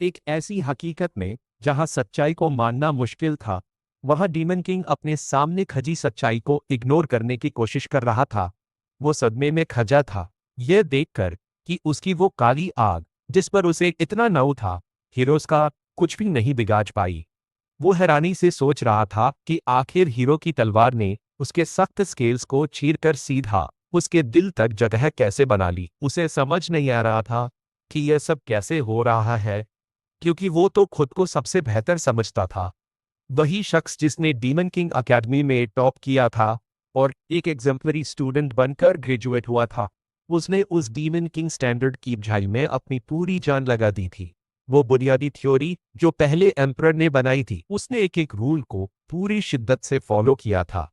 एक ऐसी हकीकत में जहां सच्चाई को मानना मुश्किल था, वहां डीमन किंग अपने सामने खजी सच्चाई को इग्नोर करने की कोशिश कर रहा था। वो सदमे में खजा था, यह देखकर कि उसकी वो काली आग, जिस पर उसे इतना नाउ था, हीरोज का कुछ भी नहीं बिगाड़ पाई। वो हैरानी से सोच रहा था कि आखिर हीरो की तलवार ने उसके सख्त स्केल्स को चीरकर सीधा उसके दिल तक जगह कैसे बना ली। उसे समझ नहीं आ रहा था कि यह सब कैसे हो रहा है, क्योंकि वो तो खुद को सबसे बेहतर समझता था। वही शख्स जिसने डीमन किंग अकेडमी में टॉप किया था और एक एग्जाम्पलरी स्टूडेंट बनकर ग्रेजुएट हुआ था, उसने उस डीमन किंग स्टैंडर्ड की बुझाई में अपनी पूरी जान लगा दी थी। वो बुनियादी थ्योरी जो पहले एम्परर ने बनाई थी, उसने एक एक रूल को पूरी शिद्दत से फॉलो किया था।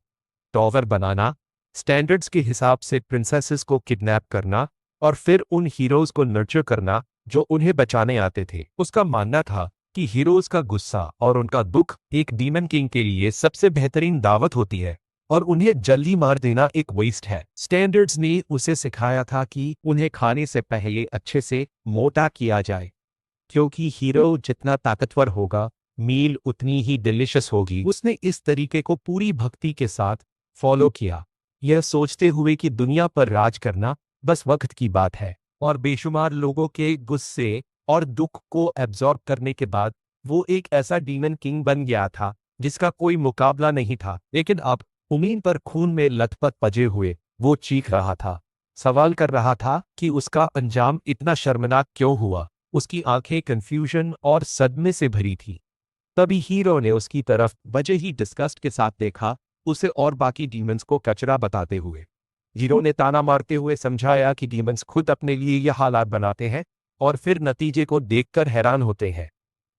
टॉवर बनाना, स्टैंडर्ड्स के हिसाब से प्रिंसेसेस को किडनैप करना और फिर उन हीरोज को नर्चर करना जो उन्हें बचाने आते थे। उसका मानना था कि हीरोज का गुस्सा और उनका दुख एक डीमन किंग के लिए सबसे बेहतरीन दावत होती है और उन्हें जल्दी मार देना एक वेस्ट है। स्टैंडर्ड्स ने उसे सिखाया था कि उन्हें खाने से पहले अच्छे से मोटा किया जाए, क्योंकि हीरो जितना ताकतवर होगा, मील उतनी ही डिलिशियस होगी। उसने इस तरीके को पूरी भक्ति के साथ फॉलो किया, यह सोचते हुए कि दुनिया पर राज करना बस वक्त की बात है। और बेशुमार लोगों के गुस्से और दुख को एब्जॉर्ब करने के बाद वो एक ऐसा डीमन किंग बन गया था जिसका कोई मुकाबला नहीं था। लेकिन अब उम्मीद पर खून में लथपथ पजे हुए वो चीख रहा था, सवाल कर रहा था कि उसका अंजाम इतना शर्मनाक क्यों हुआ। उसकी आंखें कंफ्यूजन और सदमे से भरी थी। तभी हीरो ने उसकी तरफ बजे ही डिस्गस्ट के साथ देखा, उसे और बाकी डीमंस को कचरा बताते हुए। हीरो ने ताना मारते हुए समझाया कि डीमंस खुद अपने लिए यह हालात बनाते हैं और फिर नतीजे को देखकर हैरान होते हैं,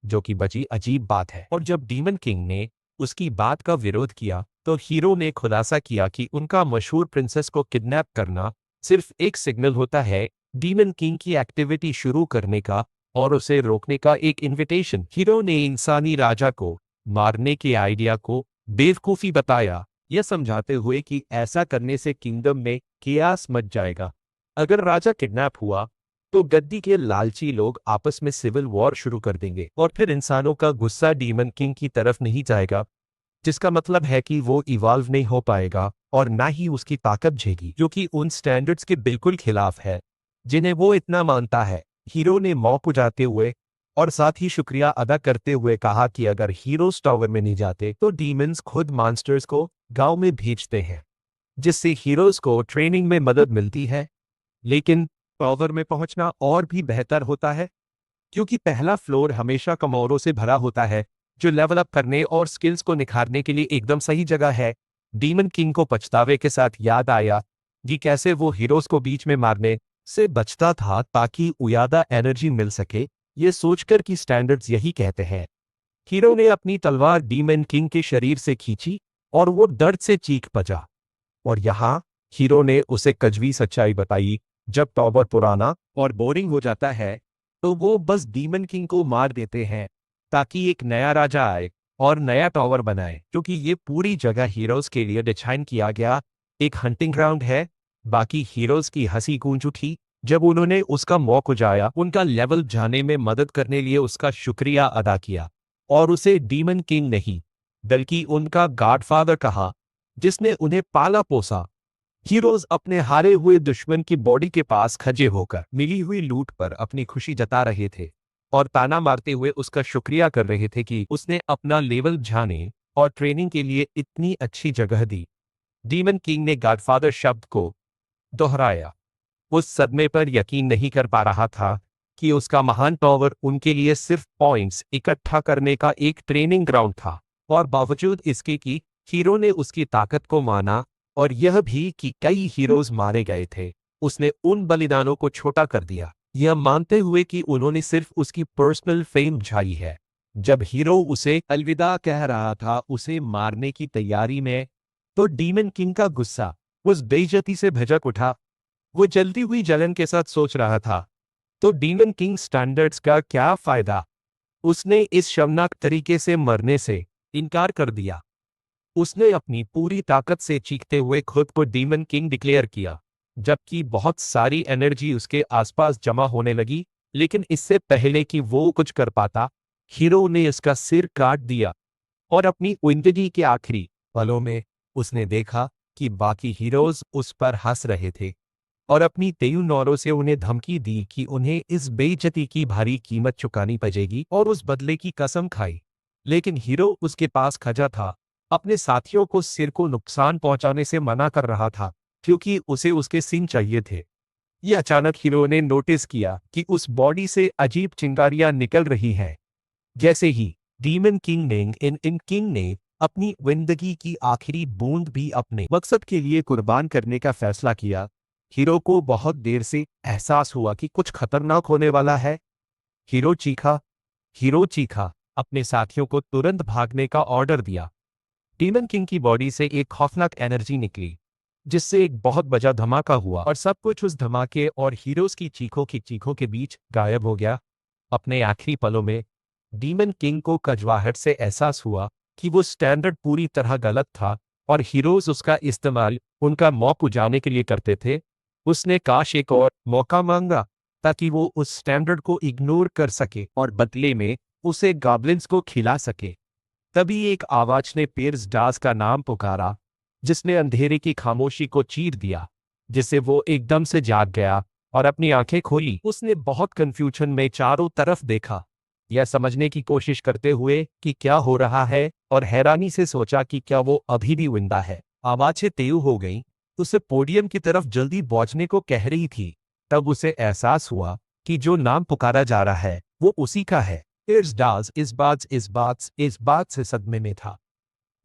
जो कि बड़ी अजीब बात है। और जब डीमन किंग ने उसकी बात का विरोध किया तो हीरो ने खुलासा किया कि उनका मशहूर प्रिंसेस को किडनैप करना सिर्फ एक सिग्नल होता है डीमन किंग की एक्टिविटी शुरू करने का और उसे रोकने का एक इनविटेशन। हीरो ने इंसानी राजा को मारने के आइडिया को बेवकूफी बताया, यह समझाते हुए कि ऐसा करने से किंगडम में कियास मच जाएगा। अगर राजा किडनैप हुआ तो गद्दी के लालची लोग आपस में सिविल वॉर शुरू कर देंगे और फिर इंसानों का गुस्सा डीमन किंग की तरफ नहीं जाएगा, जिसका मतलब है कि वो इवॉल्व नहीं हो पाएगा और ना ही उसकी ताकत झेगी, जो कि उन स्टैंडर्ड्स के बिल्कुल खिलाफ है जिन्हें वो इतना मानता है। हीरो ने मौत उजाते हुए और साथ ही शुक्रिया अदा करते हुए कहा कि अगर हीरोज टावर में नहीं जाते तो डीमंस खुद मॉन्स्टर्स को गांव में भेजते हैं, जिससे हीरोज को ट्रेनिंग में मदद मिलती है। लेकिन टावर में पहुंचना और भी बेहतर होता है, क्योंकि पहला फ्लोर हमेशा कमोरों से भरा होता है जो लेवल अप करने और स्किल्स को निखारने के लिए एकदम सही जगह है। डीमन किंग को पछतावे के साथ याद आया कि कैसे वो हीरोज को बीच में मारने से बचता था ताकि ज्यादा एनर्जी मिल सके, ये सोचकर कि स्टैंडर्ड्स यही कहते हैं। हीरो ने अपनी तलवार डीमन किंग के शरीर से खींची और वो दर्द से चीख पड़ा। और यहाँ हीरो ने उसे कड़वी सच्चाई बताई, जब टॉवर पुराना और बोरिंग हो जाता है तो वो बस डीमन किंग को मार देते हैं ताकि एक नया राजा आए और नया टॉवर बनाए, क्योंकि ये पूरी जगह हीरोज के लिए डिजाइन किया गया एक हंटिंग ग्राउंड है। बाकी हीरोज की हंसी गूंज उठी जब उन्होंने उसका मौका उजाया, उनका लेवल जाने में मदद करने लिए उसका शुक्रिया अदा किया और उसे डीमन किंग नहीं बल्कि उनका गॉडफादर कहा, जिसने उन्हें पाला पोसा। हीरोज अपने हारे हुए दुश्मन की बॉडी के पास खड़े होकर मिली हुई लूट पर अपनी खुशी जता रहे थे और ताना मारते हुए उसका शुक्रिया कर रहे थे कि उसने अपना लेवल जाने और ट्रेनिंग के लिए इतनी अच्छी जगह दी। डीमन किंग ने गॉडफादर शब्द को दोहराया। उस सदमे पर यकीन नहीं कर पा रहा था कि उसका महान टॉवर उनके लिए सिर्फ पॉइंट्स इकट्ठा करने का एक ट्रेनिंग ग्राउंड था। और बावजूद इसके कि हीरो ने उसकी ताकत को माना और यह भी कि कई हीरोज मारे गए थे, उसने उन बलिदानों को छोटा कर दिया, यह मानते हुए कि उन्होंने सिर्फ उसकी पर्सनल फेम झाई है। जब हीरो उसे अलविदा कह रहा था, उसे मारने की तैयारी में, तो डीमन किंग का गुस्सा उस बेइज्जती से भड़क उठा। वो जलती हुई जलन के साथ सोच रहा था, तो डीमन किंग स्टैंडर्ड्स का क्या फायदा। उसने इस शर्मनाक तरीके से मरने से इनकार कर दिया। उसने अपनी पूरी ताकत से चीखते हुए खुद को डीमन किंग डिक्लेयर किया, जबकि बहुत सारी एनर्जी उसके आसपास जमा होने लगी लेकिन इससे पहले कि वो कुछ कर पाता, हीरो ने इसका सिर काट दिया। और अपनी जिंदगी के आखिरी पलों में उसने देखा कि बाकी हीरोज उस पर हंस रहे थे और अपनी तेयू नौरों से उन्हें धमकी दी कि उन्हें इस बेइज्जती की भारी कीमत चुकानी पड़ेगी और उस बदले की कसम खाई। लेकिन हीरो उसके पास खजा था, अपने साथियों को सिर को नुकसान पहुंचाने से मना कर रहा था क्योंकि उसे उसके सिंग चाहिए थे। ये अचानक हीरो ने नोटिस किया कि उस बॉडी से अजीब चिंगारियां निकल रही हैं। जैसे ही डीमन किंग ने अपनी जिंदगी की आखिरी बूंद भी अपने मकसद के लिए कुर्बान करने का फैसला किया, हीरो को बहुत देर से एहसास हुआ कि कुछ खतरनाक होने वाला है। हीरो चीखा हीरो चीखा, अपने साथियों को तुरंत भागने का ऑर्डर दिया। डीमन किंग की बॉडी से एक खौफनाक एनर्जी निकली, जिससे एक बहुत बड़ा धमाका हुआ और सब कुछ उस धमाके और हीरोज की चीखों के बीच गायब हो गया। अपने आखिरी पलों में डीमन किंग को कड़वाहट से एहसास हुआ कि वो स्टैंडर्ड पूरी तरह गलत था और हीरोज उसका इस्तेमाल उनका मौका उजाने के लिए करते थे। उसने काश एक और मौका मांगा ताकि वो उस स्टैंडर्ड को इग्नोर कर सके और बदले में उसे गॉब्लिन्स को खिला सके। तभी एक आवाज ने पियर्स डास का नाम पुकारा, जिसने अंधेरे की खामोशी को चीर दिया, जिससे वो एकदम से जाग गया और अपनी आंखें खोली। उसने बहुत कंफ्यूजन में चारों तरफ देखा, यह समझने की कोशिश करते हुए कि क्या हो रहा है, और हैरानी से सोचा कि क्या वो अभी भी जिंदा है। आवाजें तेज हो गईं, उसे पोडियम की तरफ जल्दी पहुंचने को कह रही थी। तब उसे एहसास हुआ कि जो नाम पुकारा जा रहा है वो उसी का है। पियर्स डास इस बात से सदमे में था,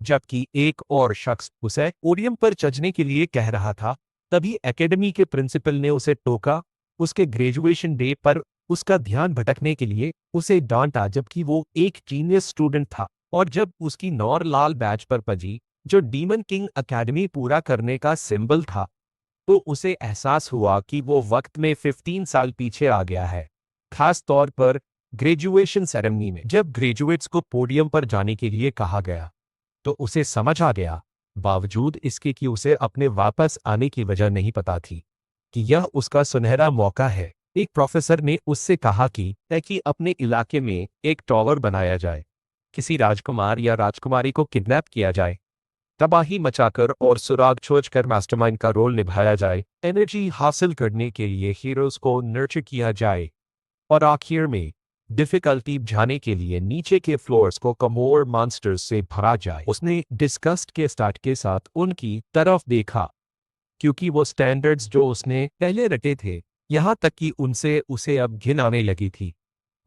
जबकि एक और शख्स उसे पोडियम पर चढ़ने के लिए कह रहा था। तभी एकेडमी के प्रिंसिपल ने उसे टोका। उसके ग्रेजुएशन डे पर उसका ध्यान भटकने के लिए उसे डांटा, जबकि वो एक जीनियस स्टूडेंट था। और जब उसकी नौर लाल बैच पर पजी, जो डीमन किंग एकेडमी पूरा करने का सिंबल था, तो उसे एहसास हुआ कि वो वक्त में 15 साल पीछे आ गया है। खास तौर पर ग्रेजुएशन सेरेमनी में जब ग्रेजुएट्स को पोडियम पर जाने के लिए कहा गया, तो उसे समझ आ गया, बावजूद इसके कि उसे अपने वापस आने की वजह नहीं पता थी, कि यह उसका सुनहरा मौका है। एक प्रोफेसर ने उससे कहा कि ताकि अपने इलाके में एक टावर बनाया जाए, किसी राजकुमार या राजकुमारी को किडनैप किया जाए, तबाही मचाकर और सुराग छोड़कर मास्टरमाइंड का रोल निभाया जाए, एनर्जी हासिल करने के लिए हीरोज को नर्चर किया जाए, और आखिर में डिफिकल्टी बुझाने के लिए नीचे के फ्लोर्स को कमोर मॉन्स्टर्स से भरा जाए। उसने डिस्गस्ट के स्टार्ट के साथ उनकी तरफ देखा, क्योंकि वो स्टैंडर्ड्स जो उसने पहले रटे थे, यहाँ तक कि उनसे उसे अब घिन आने लगी थी।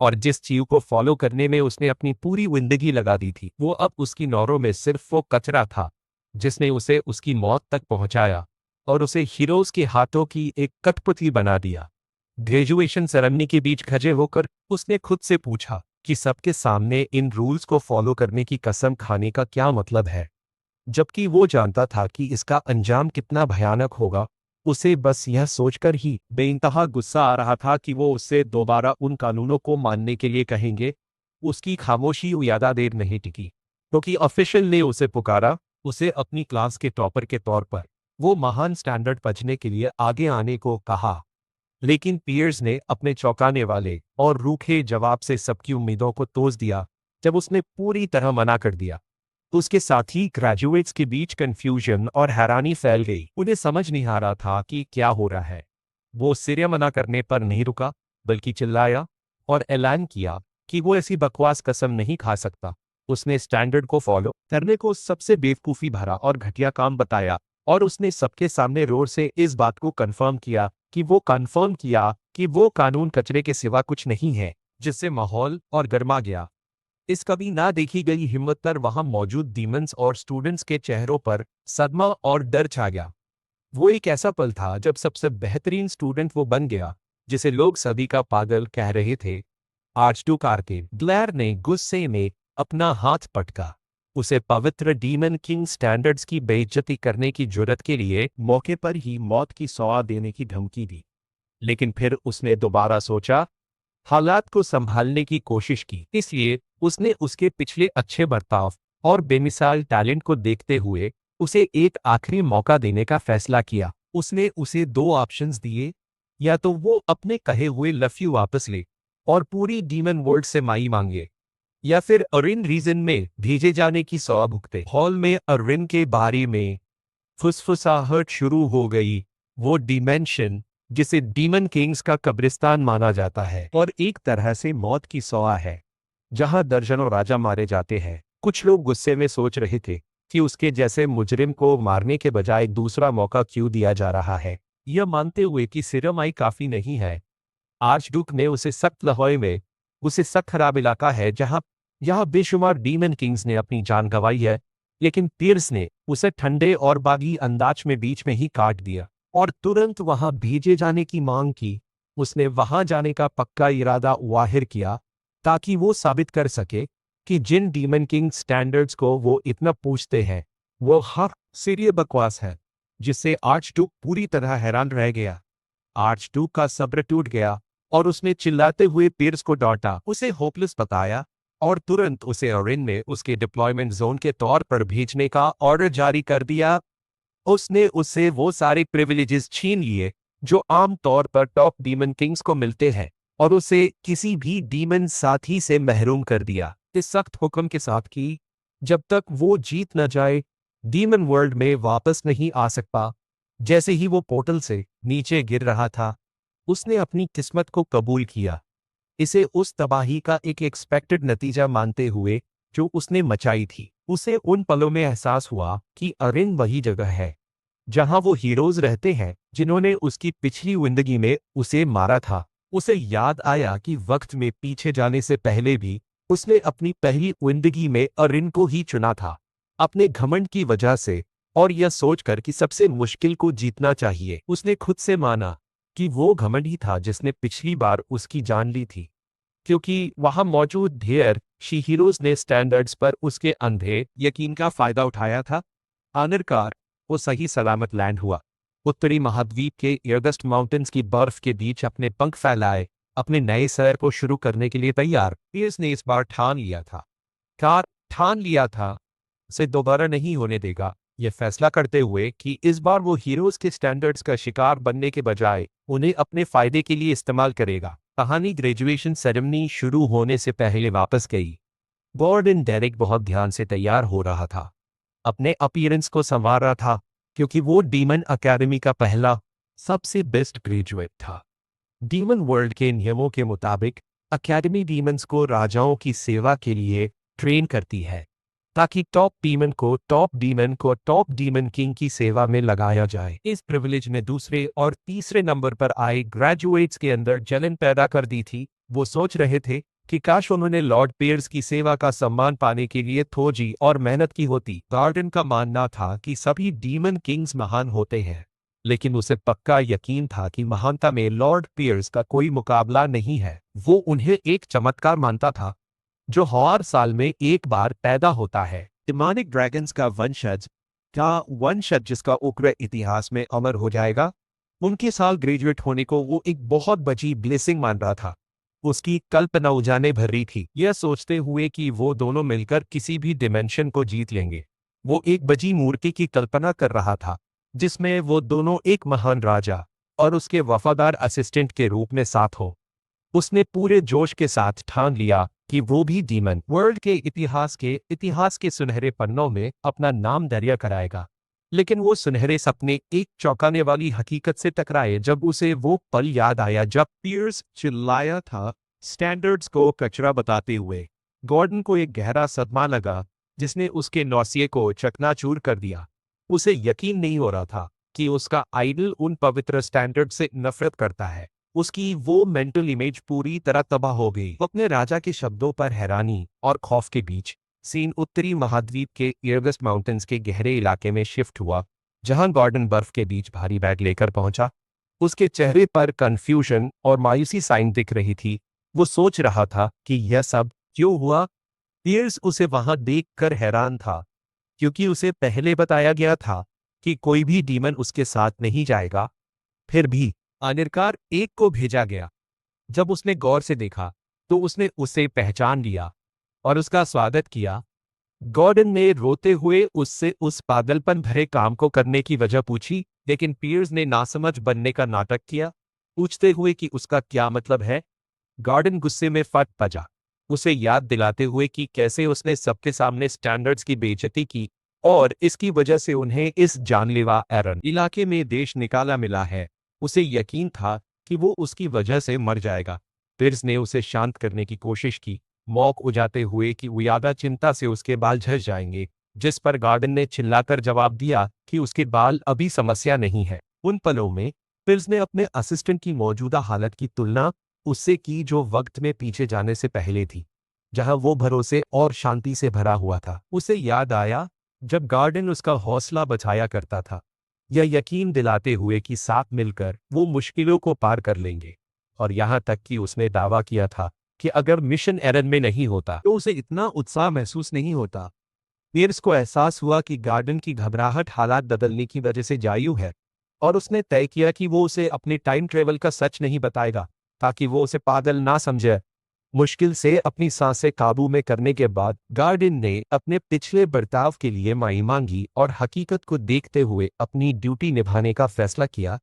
और जिस चीज को फॉलो करने में उसने अपनी पूरी जिंदगी लगा दी थी, वो अब उसकी नौरों में सिर्फ वो कचरा था जिसने उसे उसकी मौत तक पहुंचाया और उसे हीरोज के हाथों की एक कठपुतली बना दिया। ग्रेजुएशन सेरेमनी के बीच खड़े होकर उसने खुद से पूछा कि सबके सामने इन रूल्स को फॉलो करने की कसम खाने का क्या मतलब है, जबकि वो जानता था कि इसका अंजाम कितना भयानक होगा। उसे बस यह सोचकर ही बेइंतहा गुस्सा आ रहा था कि वो उससे दोबारा उन कानूनों को मानने के लिए कहेंगे। उसकी खामोशी ज्यादा देर नहीं टिकी, क्योंकि ऑफिशियल ने उसे पुकारा, उसे अपनी क्लास के टॉपर के तौर पर वो महान स्टैंडर्ड पढ़ने के लिए आगे आने को कहा। लेकिन पियर्स ने अपने चौंकाने वाले और रूखे जवाब से सबकी उम्मीदों को तोड़ दिया। जब उसने पूरी तरह मना कर दिया, उसके साथ ही ग्रेजुएट्स के बीच कंफ्यूजन और हैरानी फैल गई। उन्हें समझ नहीं आ रहा था कि क्या हो रहा है। वो सिर्फ मना करने पर नहीं रुका, बल्कि चिल्लाया और ऐलान किया कि वो ऐसी बकवास कसम नहीं खा सकता। उसने स्टैंडर्ड को फॉलो करने को सबसे बेवकूफ़ी भरा और घटिया काम बताया, और उसने सबके सामने जोर से इस बात को कंफर्म किया कि वो कानून कचरे के सिवा कुछ नहीं है, जिससे माहौल और गर्मा गया। इस कभी ना देखी गई हिम्मत पर वहां मौजूद डीमंस और स्टूडेंट्स के चेहरों पर सदमा और डर छा गया। वो एक ऐसा पल था जब सबसे बेहतरीन स्टूडेंट वो बन गया, जिसे लोग सदी का पागल कह रहे थे। आर्चड्यूक आर्के ब्लेयर ने गुस्से में अपना हाथ पटका। उसे पवित्र डीमन किंग स्टैंडर्ड्स की बेइज्जती करने की जुर्रत के लिए मौके पर ही मौत की सौआ देने की धमकी दी। लेकिन फिर उसने दोबारा सोचा, हालात को संभालने की कोशिश की। इसलिए उसने उसके पिछले अच्छे बर्ताव और बेमिसाल टैलेंट को देखते हुए उसे एक आखिरी मौका देने का फैसला किया। उसने उसे 2 ऑप्शंस दिए, या तो वो अपने कहे हुए लव यू वापस ले, और पूरी डीमन वर्ल्ड से माई मांगे, या फिर अरिन रीजन में भेजे जाने की सौआ भुगते। हॉल में अरिन के बारे में फुसफुसाहट शुरू हो गई। वो डिमेंशन जिसे डीमन किंग्स का कब्रिस्तान माना जाता है और एक तरह से मौत की सौआ है, जहां दर्जनों राजा मारे जाते हैं। कुछ लोग गुस्से में सोच रहे थे कि उसके जैसे मुजरिम को मारने के बजाय दूसरा मौका क्यों दिया जा रहा है, यह मानते हुए कि सिरमाई काफी नहीं है। आर्चडुक ने उसे सख्त लहौए में उसे सख्त खराब इलाका है जहां यहां बेशुमार डीमन किंग्स ने अपनी जान गंवाई है, लेकिन पियर्स ने उसे ठंडे और बागी अंदाज में बीच में ही काट दिया और तुरंत वहां भेजे जाने की मांग की। उसने वहां जाने का पक्का इरादा वाहिर किया ताकि वो साबित कर सके कि जिन डीमन किंग स्टैंडर्ड्स को वो इतना पूछते हैं वो हर सीरिय बकवास है, जिससे आर्चडुक पूरी तरह हैरान रह गया। आर्चडुक का सब्र टूट गया और उसने चिल्लाते हुए पियर्स को डांटा, उसे होपलेस बताया और तुरंत उसे अरिन में उसके डिप्लॉयमेंट जोन के तौर पर भेजने का ऑर्डर जारी कर दिया। उसने उससे वो सारे प्रिविलेजेस छीन लिए जो आम तौर पर टॉप डीमन किंग्स को मिलते हैं और उसे किसी भी डीमन साथी से महरूम कर दिया, इस सख्त हुक्म के साथ कि जब तक वो जीत न जाए डीमन वर्ल्ड में वापस नहीं आ सकता। जैसे ही वो पोर्टल से नीचे गिर रहा था, उसने अपनी किस्मत को कबूल किया, इसे उस तबाही का एक एक्सपेक्टेड नतीजा मानते हुए जो उसने मचाई थी। उसे उन पलों में एहसास हुआ कि अरिन वही जगह है जहां वो हीरोज रहते हैं जिन्होंने उसकी पिछली जिंदगी में उसे मारा था। उसे याद आया कि वक्त में पीछे जाने से पहले भी उसने अपनी पहली जिंदगी में अरिन को ही चुना था, अपने घमंड की वजह से और यह सोचकर कि सबसे मुश्किल को जीतना चाहिए। उसने खुद से माना कि वो घमंड ही था जिसने पिछली बार उसकी जान ली थी, क्योंकि वहां मौजूद ढेर शी हीरोज ने स्टैंडर्ड्स पर उसके अंधे यकीन का फायदा उठाया था। आखिरकार वो सही सलामत लैंड हुआ। उत्तरी महाद्वीप के एयरगस्ट माउंटेन्स की बर्फ के बीच अपने पंख फैलाए अपने नए सैर को शुरू करने के लिए तैयार पियर्स ने इस बार ठान लिया था उसे दोबारा नहीं होने देगा। यह फैसला करते हुए कि इस बार वो हीरोज के स्टैंडर्ड्स का शिकार बनने के बजाय उन्हें अपने फायदे के लिए इस्तेमाल करेगा। कहानी ग्रेजुएशन सेरेमनी शुरू होने से पहले वापस गई। गॉर्डन डेरिक बहुत ध्यान से तैयार हो रहा था, अपने अपीयरेंस को संवार रहा था, क्योंकि वो डीमन अकेडमी का पहला सबसे बेस्ट ग्रेजुएट था। डीमन वर्ल्ड के नियमों के मुताबिक अकेडमी डीमंस को राजाओं की सेवा के लिए ट्रेन करती है ताकि टॉप डीमन किंग की सेवा में लगाया जाए। इस प्रिविलेज ने दूसरे और तीसरे नंबर पर आए ग्रेजुएट्स के अंदर जलन पैदा कर दी थी। वो सोच रहे थे कि काश उन्होंने लॉर्ड पियर्स की सेवा का सम्मान पाने के लिए थोजी और मेहनत की होती। गार्डन का मानना था कि सभी डीमन किंग्स महान होते हैं, लेकिन उसे पक्का यकीन था कि महानता में लॉर्ड पियर्स का कोई मुकाबला नहीं है। वो उन्हें एक चमत्कार मानता था जो हर साल में एक बार पैदा होता है। डिमोनिक ड्रैगन्स का वंशज जिसका उग्र इतिहास में अमर हो जाएगा। उनके साल ग्रेजुएट होने को वो एक बहुत बड़ी ब्लेसिंग मान रहा था। उसकी कल्पना उजाने भर रही थी, यह सोचते हुए कि वो दोनों मिलकर किसी भी डिमेंशन को जीत लेंगे। वो एक बजी मूर्ति की कल्पना कर रहा था जिसमें वो दोनों एक महान राजा और उसके वफादार असिस्टेंट के रूप में साथ हो। उसने पूरे जोश के साथ ठान लिया कि वो भी डीमन वर्ल्ड के इतिहास के सुनहरे पन्नों में अपना नाम दर्ज कराएगा। लेकिन वो सुनहरे सपने एक चौंकाने वाली हकीकत से टकराए जब उसे वो पल याद आया जब पियर्स चिल्लाया था स्टैंडर्ड्स को कचरा बताते हुए। गॉर्डन को एक गहरा सदमा लगा जिसने उसके नौसिये को चकनाचूर कर दिया। उसे यकीन नहीं हो रहा था कि उसका आइडल उन पवित्र स्टैंडर्ड से नफरत करता है। उसकी वो मेंटल इमेज पूरी तरह तबाह हो गई। अपने राजा के शब्दों पर हैरानी और खौफ के बीच सीन उत्तरी महाद्वीप के एयरगस्ट माउंटेन्स के गहरे इलाके में शिफ्ट हुआ, जहां गॉर्डन बर्फ के बीच भारी बैग लेकर पहुंचा। उसके चेहरे पर कंफ्यूजन और मायूसी साइन दिख रही थी। वो सोच रहा था कि यह सब क्यों हुआ। पियर्स उसे वहां देखकर हैरान था, क्योंकि उसे पहले बताया गया था कि कोई भी डीमन उसके साथ नहीं जाएगा। फिर भी आखिरकार एक को भेजा गया। जब उसने गौर से देखा तो उसने उसे पहचान लिया और उसका स्वागत किया। गॉर्डन ने रोते हुए उससे उस पागलपन भरे काम को करने की वजह पूछी, लेकिन पियर्स ने नासमझ बनने का नाटक किया, पूछते हुए कि उसका क्या मतलब है। गार्डन गुस्से में फट पड़ा, उसे याद दिलाते हुए कि कैसे उसने सबके सामने स्टैंडर्ड्स की बेइज्जती की और इसकी वजह से उन्हें इस जानलेवा एरन इलाके में देश निकाला मिला है। उसे यकीन था कि वो उसकी वजह से मर जाएगा। पिर्स ने उसे शांत करने की कोशिश की, मौक उजाते हुए कि ज्यादा चिंता से उसके बाल झड़ जाएंगे, जिस पर गार्डन ने चिल्लाकर जवाब दिया कि उसके बाल अभी समस्या नहीं है। उन पलों में पिर्स ने अपने असिस्टेंट की मौजूदा हालत की तुलना उससे की जो वक्त में पीछे जाने से पहले थी, जहां वो भरोसे और शांति से भरा हुआ था। उसे याद आया जब गार्डन उसका हौसला बचाया करता था, यह यकीन दिलाते हुए कि साथ मिलकर वो मुश्किलों को पार कर लेंगे। और यहां तक कि उसने दावा किया था कि अगर मिशन एरन में नहीं होता तो उसे इतना उत्साह महसूस नहीं होता। पियर्स को एहसास हुआ कि गार्डन की घबराहट हालात बदलने की वजह से जायु है, और उसने तय किया कि वो उसे अपने टाइम ट्रेवल का सच नहीं बताएगा ताकि वो उसे पागल ना समझे। मुश्किल से अपनी सांसें काबू में करने के बाद गार्डन ने अपने पिछले बर्ताव के लिए माफी मांगी और हकीकत को देखते हुए अपनी ड्यूटी निभाने का फैसला किया।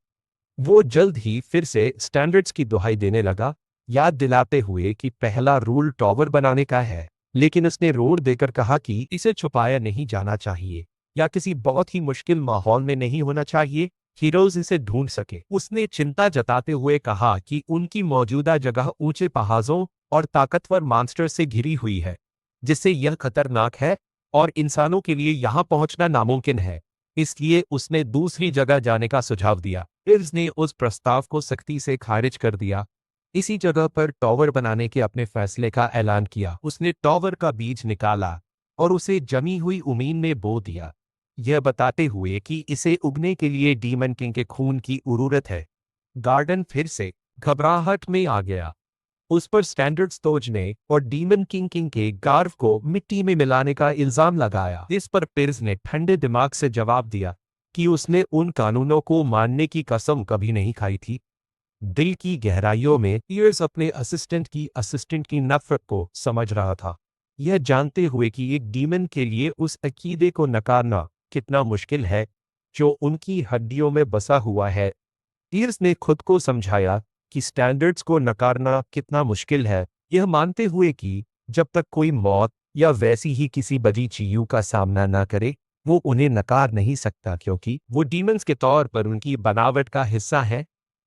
वो जल्द ही फिर से स्टैंडर्ड्स की दुहाई देने लगा, याद दिलाते हुए कि पहला रूल टॉवर बनाने का है, लेकिन उसने रोड देकर कहा कि इसे छुपाया नहीं जाना चाहिए या किसी बहुत ही मुश्किल माहौल में नहीं होना चाहिए, हीरोज इसे ढूंढ सके। उसने चिंता जताते हुए कहा कि उनकी मौजूदा जगह ऊंचे पहाड़ों और ताकतवर मॉन्स्टर से घिरी हुई है, जिससे यह खतरनाक है और इंसानों के लिए यहां पहुंचना नामुमकिन है। इसलिए उसने दूसरी जगह जाने का सुझाव दिया। पिर्स ने उस प्रस्ताव को सख्ती से खारिज कर दिया। इसी जगह पर टॉवर बनाने के अपने फैसले का ऐलान किया। उसने टॉवर का बीज निकाला और उसे जमी हुई उम्मीद में बो दिया, यह बताते हुए कि इसे उगने के लिए डीमन किंग के खून की जरूरत है। गार्डन फिर से घबराहट में आ गया। उस पर स्टैंडर्ड्स तोड़ने और डीमन किंग के गार्व को मिट्टी में मिलाने का इल्जाम लगाया। इस पर पिर्स ने ठंडे दिमाग से जवाब दिया कि उसने उन कानूनों को मानने की कसम कभी नहीं खाई थी। दिल की गहराइयों में पियर्स अपने असिस्टेंट की नफरत को समझ रहा था, यह जानते हुए कि एक डीमन के लिए उस अकीदे को नकारना कितना मुश्किल है जो उनकी हड्डियों में बसा हुआ है। पियर्स ने खुद को समझाया कि स्टैंडर्ड्स को नकारना कितना मुश्किल है, यह मानते हुए कि जब तक कोई मौत या वैसी ही किसी बड़ी चीजों का सामना ना करे, वो उन्हें नकार नहीं सकता क्योंकि वो डीमंस के तौर पर उनकी बनावट का हिस्सा है।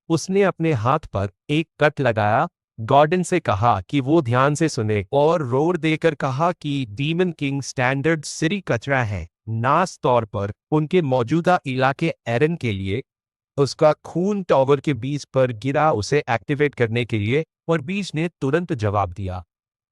उसने अपने हाथ पर एक कट लगाया, गॉर्डन से कहा कि वो ध्यान से सुने और रोर देकर कहा कि डीमन किंग स्टैंडर्ड सिरी कचरा है, नास तौर पर उनके मौजूदा इलाके एरन के लिए। उसका खून टॉवर के बीज पर गिरा उसे एक्टिवेट करने के लिए, और बीज ने तुरंत जवाब दिया।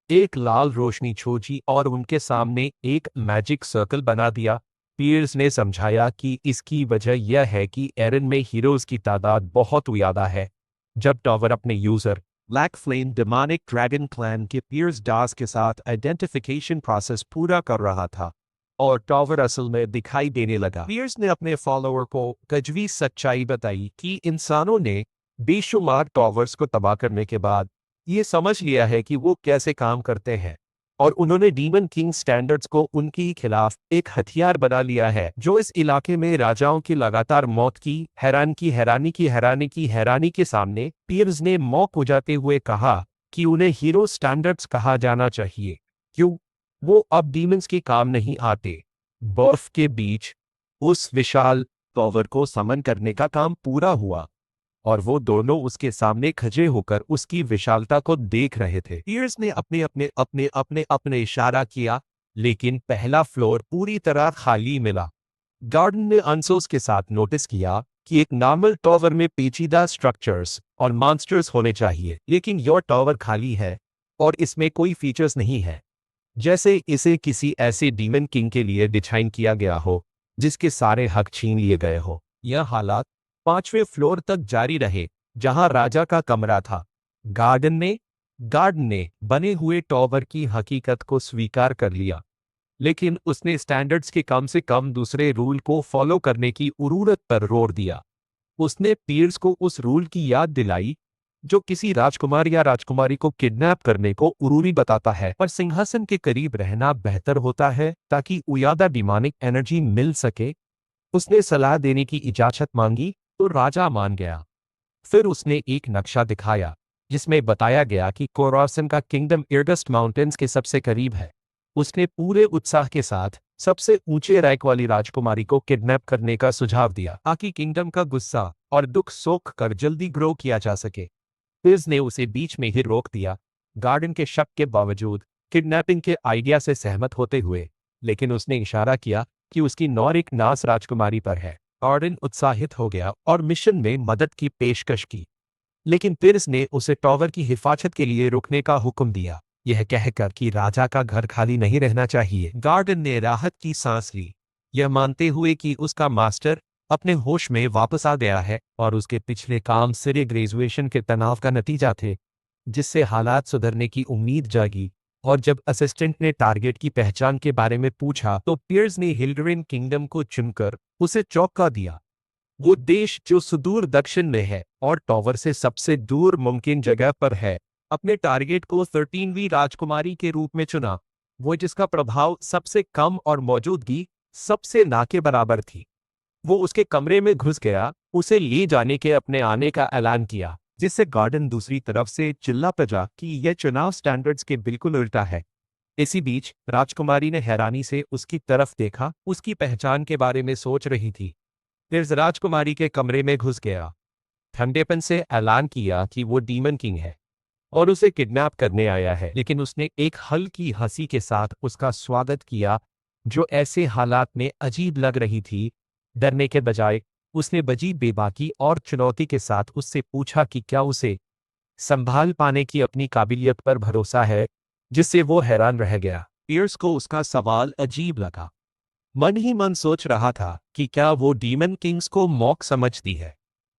एक लाल रोशनी छोड़ी और उनके सामने एक मैजिक सर्कल बना दिया। पियर्स ने समझाया कि इसकी वजह यह है कि एरन में हीरोज की तादाद बहुत ज्यादा है। जब टॉवर अपने user black flame demonic dragon clan के पियर्स डास के साथ आइडेंटिफिकेशन प्रोसेस पूरा कर रहा था और टॉवर असल में दिखाई देने लगा, पियर्स ने अपने फॉलोअर को कजवी सच्चाई बताई कि इंसानों ने बेशुमार टॉवर्स को तबाह करने के बाद ये समझ लिया है कि वो कैसे काम करते हैं, और उन्होंने डीमन किंग स्टैंडर्ड्स को उनके खिलाफ एक हथियार बना लिया है जो इस इलाके में राजाओं की लगातार मौत की हैरानी के सामने। पियर्स ने मौक उजाते हुए कहा कि उन्हें हीरो स्टैंडर्ड्स कहा जाना चाहिए। क्यों? वो अब डीमंस के काम नहीं आते। बर्फ के बीच उस विशाल टॉवर को समन करने का काम पूरा हुआ और वो दोनों उसके सामने खड़े होकर उसकी विशालता को देख रहे थे। पियर्स ने अपने इशारा किया, लेकिन पहला फ्लोर पूरी तरह खाली मिला। गार्डन ने अनसोस के साथ नोटिस किया कि एक नॉर्मल टॉवर में पेचीदा स्ट्रक्चर्स और मॉन्स्टर्स होने चाहिए, लेकिन यह टॉवर खाली है और इसमें कोई फीचर्स नहीं है, जैसे इसे किसी ऐसे डीमन किंग के लिए डिजाइन किया गया हो जिसके सारे हक छीन लिए गए हो। यह हालात 5वें फ्लोर तक जारी रहे, जहां राजा का कमरा था। गार्डन ने बने हुए टॉवर की हकीकत को स्वीकार कर लिया, लेकिन उसने स्टैंडर्ड्स के कम से कम दूसरे रूल को फॉलो करने की जरूरत पर जोर दिया। उसने पियर्स को उस रूल की याद दिलाई जो किसी राजकुमार या राजकुमारी को किडनैप करने को जरूरी बताता है, पर सिंहासन के करीब रहना बेहतर होता है ताकि ज्यादा डिमोनिक एनर्जी मिल सके। उसने सलाह देने की इजाजत मांगी तो राजा मान गया। फिर उसने एक नक्शा दिखाया जिसमें बताया गया कि कोरासन का किंगडम इर्गस्ट माउंटेन्स के सबसे करीब है। उसने पूरे उत्साह के साथ सबसे ऊंचे रैंक वाली राजकुमारी को किडनैप करने का सुझाव दिया ताकि किंगडम का गुस्सा और दुख सोख कर जल्दी ग्रो किया जा सके। पिज ने उसे बीच में ही रोक दिया, गार्डन के शक के बावजूद किडनैपिंग के आइडिया से सहमत होते हुए, लेकिन उसने इशारा किया कि उसकी नौर एक नास राजकुमारी पर है। गार्डन उत्साहित हो गया और मिशन में मदद की पेशकश की, लेकिन पिर्स ने उसे टॉवर की हिफाजत के लिए रुकने का हुक्म दिया, यह कहकर कि राजा का घर खाली नहीं रहना चाहिए। गार्डन ने राहत की सांस ली, यह मानते हुए कि उसका मास्टर अपने होश में वापस आ गया है और उसके पिछले काम सिरे ग्रेजुएशन के तनाव का नतीजा थे, जिससे हालात सुधरने की उम्मीद जागी। और जब असिस्टेंट ने टारगेट की पहचान के बारे में पूछा तो पियर्स ने हिल्डरिन किंगडम को चुनकर उसे चौंका दिया। वो देश जो सुदूर दक्षिण में है और टॉवर से सबसे दूर मुमकिन जगह पर है, अपने टारगेट को 13वीं राजकुमारी के रूप में चुना, वो जिसका प्रभाव सबसे कम और मौजूदगी सबसे ना के बराबर थी। वो उसके कमरे में घुस गया, उसे ले जाने के अपने आने का ऐलान किया, जिससे गार्डन दूसरी तरफ से चिल्ला पड़ा कि यह चुनाव स्टैंडर्ड्स के बिल्कुल उल्टा है। इसी बीच राजकुमारी ने हैरानी से उसकी तरफ देखा, उसकी पहचान के बारे में सोच रही थी। फिर राजकुमारी के कमरे में घुस गया, ठंडेपन से ऐलान किया कि वो डीमन किंग है और उसे किडनैप करने आया है, लेकिन उसने एक हल्की हंसी के साथ उसका स्वागत किया, जो ऐसे हालात में अजीब लग रही थी। डरने के बजाय उसने बजी बेबाकी और चुनौती के साथ उससे पूछा कि क्या उसे संभाल पाने की अपनी काबिलियत पर भरोसा है, जिससे वो हैरान रह गया। पियर्स को उसका सवाल अजीब लगा, मन ही मन सोच रहा था कि क्या वो डीमन किंग्स को मौक समझती है,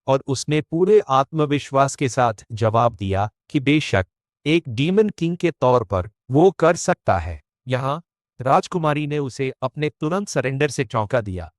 और उसने पूरे आत्मविश्वास के साथ जवाब दिया कि बेशक, एक डीमन किंग के तौर पर वो कर सकता है। यहाँ राजकुमारी ने उसे अपने तुरंत सरेंडर से चौंका दिया,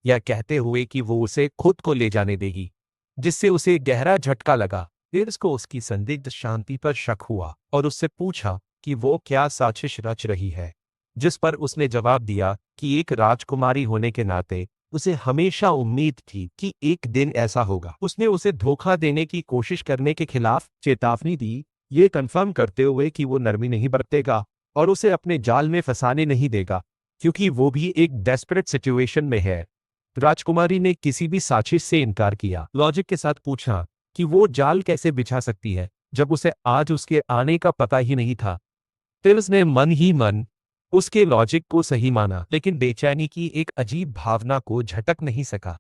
यह कहते हुए कि वो उसे खुद को ले जाने देगी, जिससे उसे गहरा झटका लगा। फिर उसको उसकी संदिग्ध शांति पर शक हुआ और उससे पूछा कि वो क्या साजिश रच रही है, जिस पर उसने जवाब दिया कि एक राजकुमारी होने के नाते उसे हमेशा उम्मीद थी कि एक दिन ऐसा होगा। उसने उसे धोखा देने की कोशिश करने के खिलाफ चेतावनी दी, ये कंफर्म करते हुए कि वो नरमी नहीं बरतेगा और उसे अपने जाल में फंसाने नहीं देगा, क्योंकि वो भी एक डेस्परेट सिचुएशन में है। राजकुमारी ने किसी भी साजिश से इनकार किया, लॉजिक के साथ पूछा कि वो जाल कैसे बिछा सकती है जब उसे आज उसके आने का पता ही नहीं था। टिल्स ने मन ही मन उसके लॉजिक को सही माना, लेकिन बेचैनी की एक अजीब भावना को झटक नहीं सका।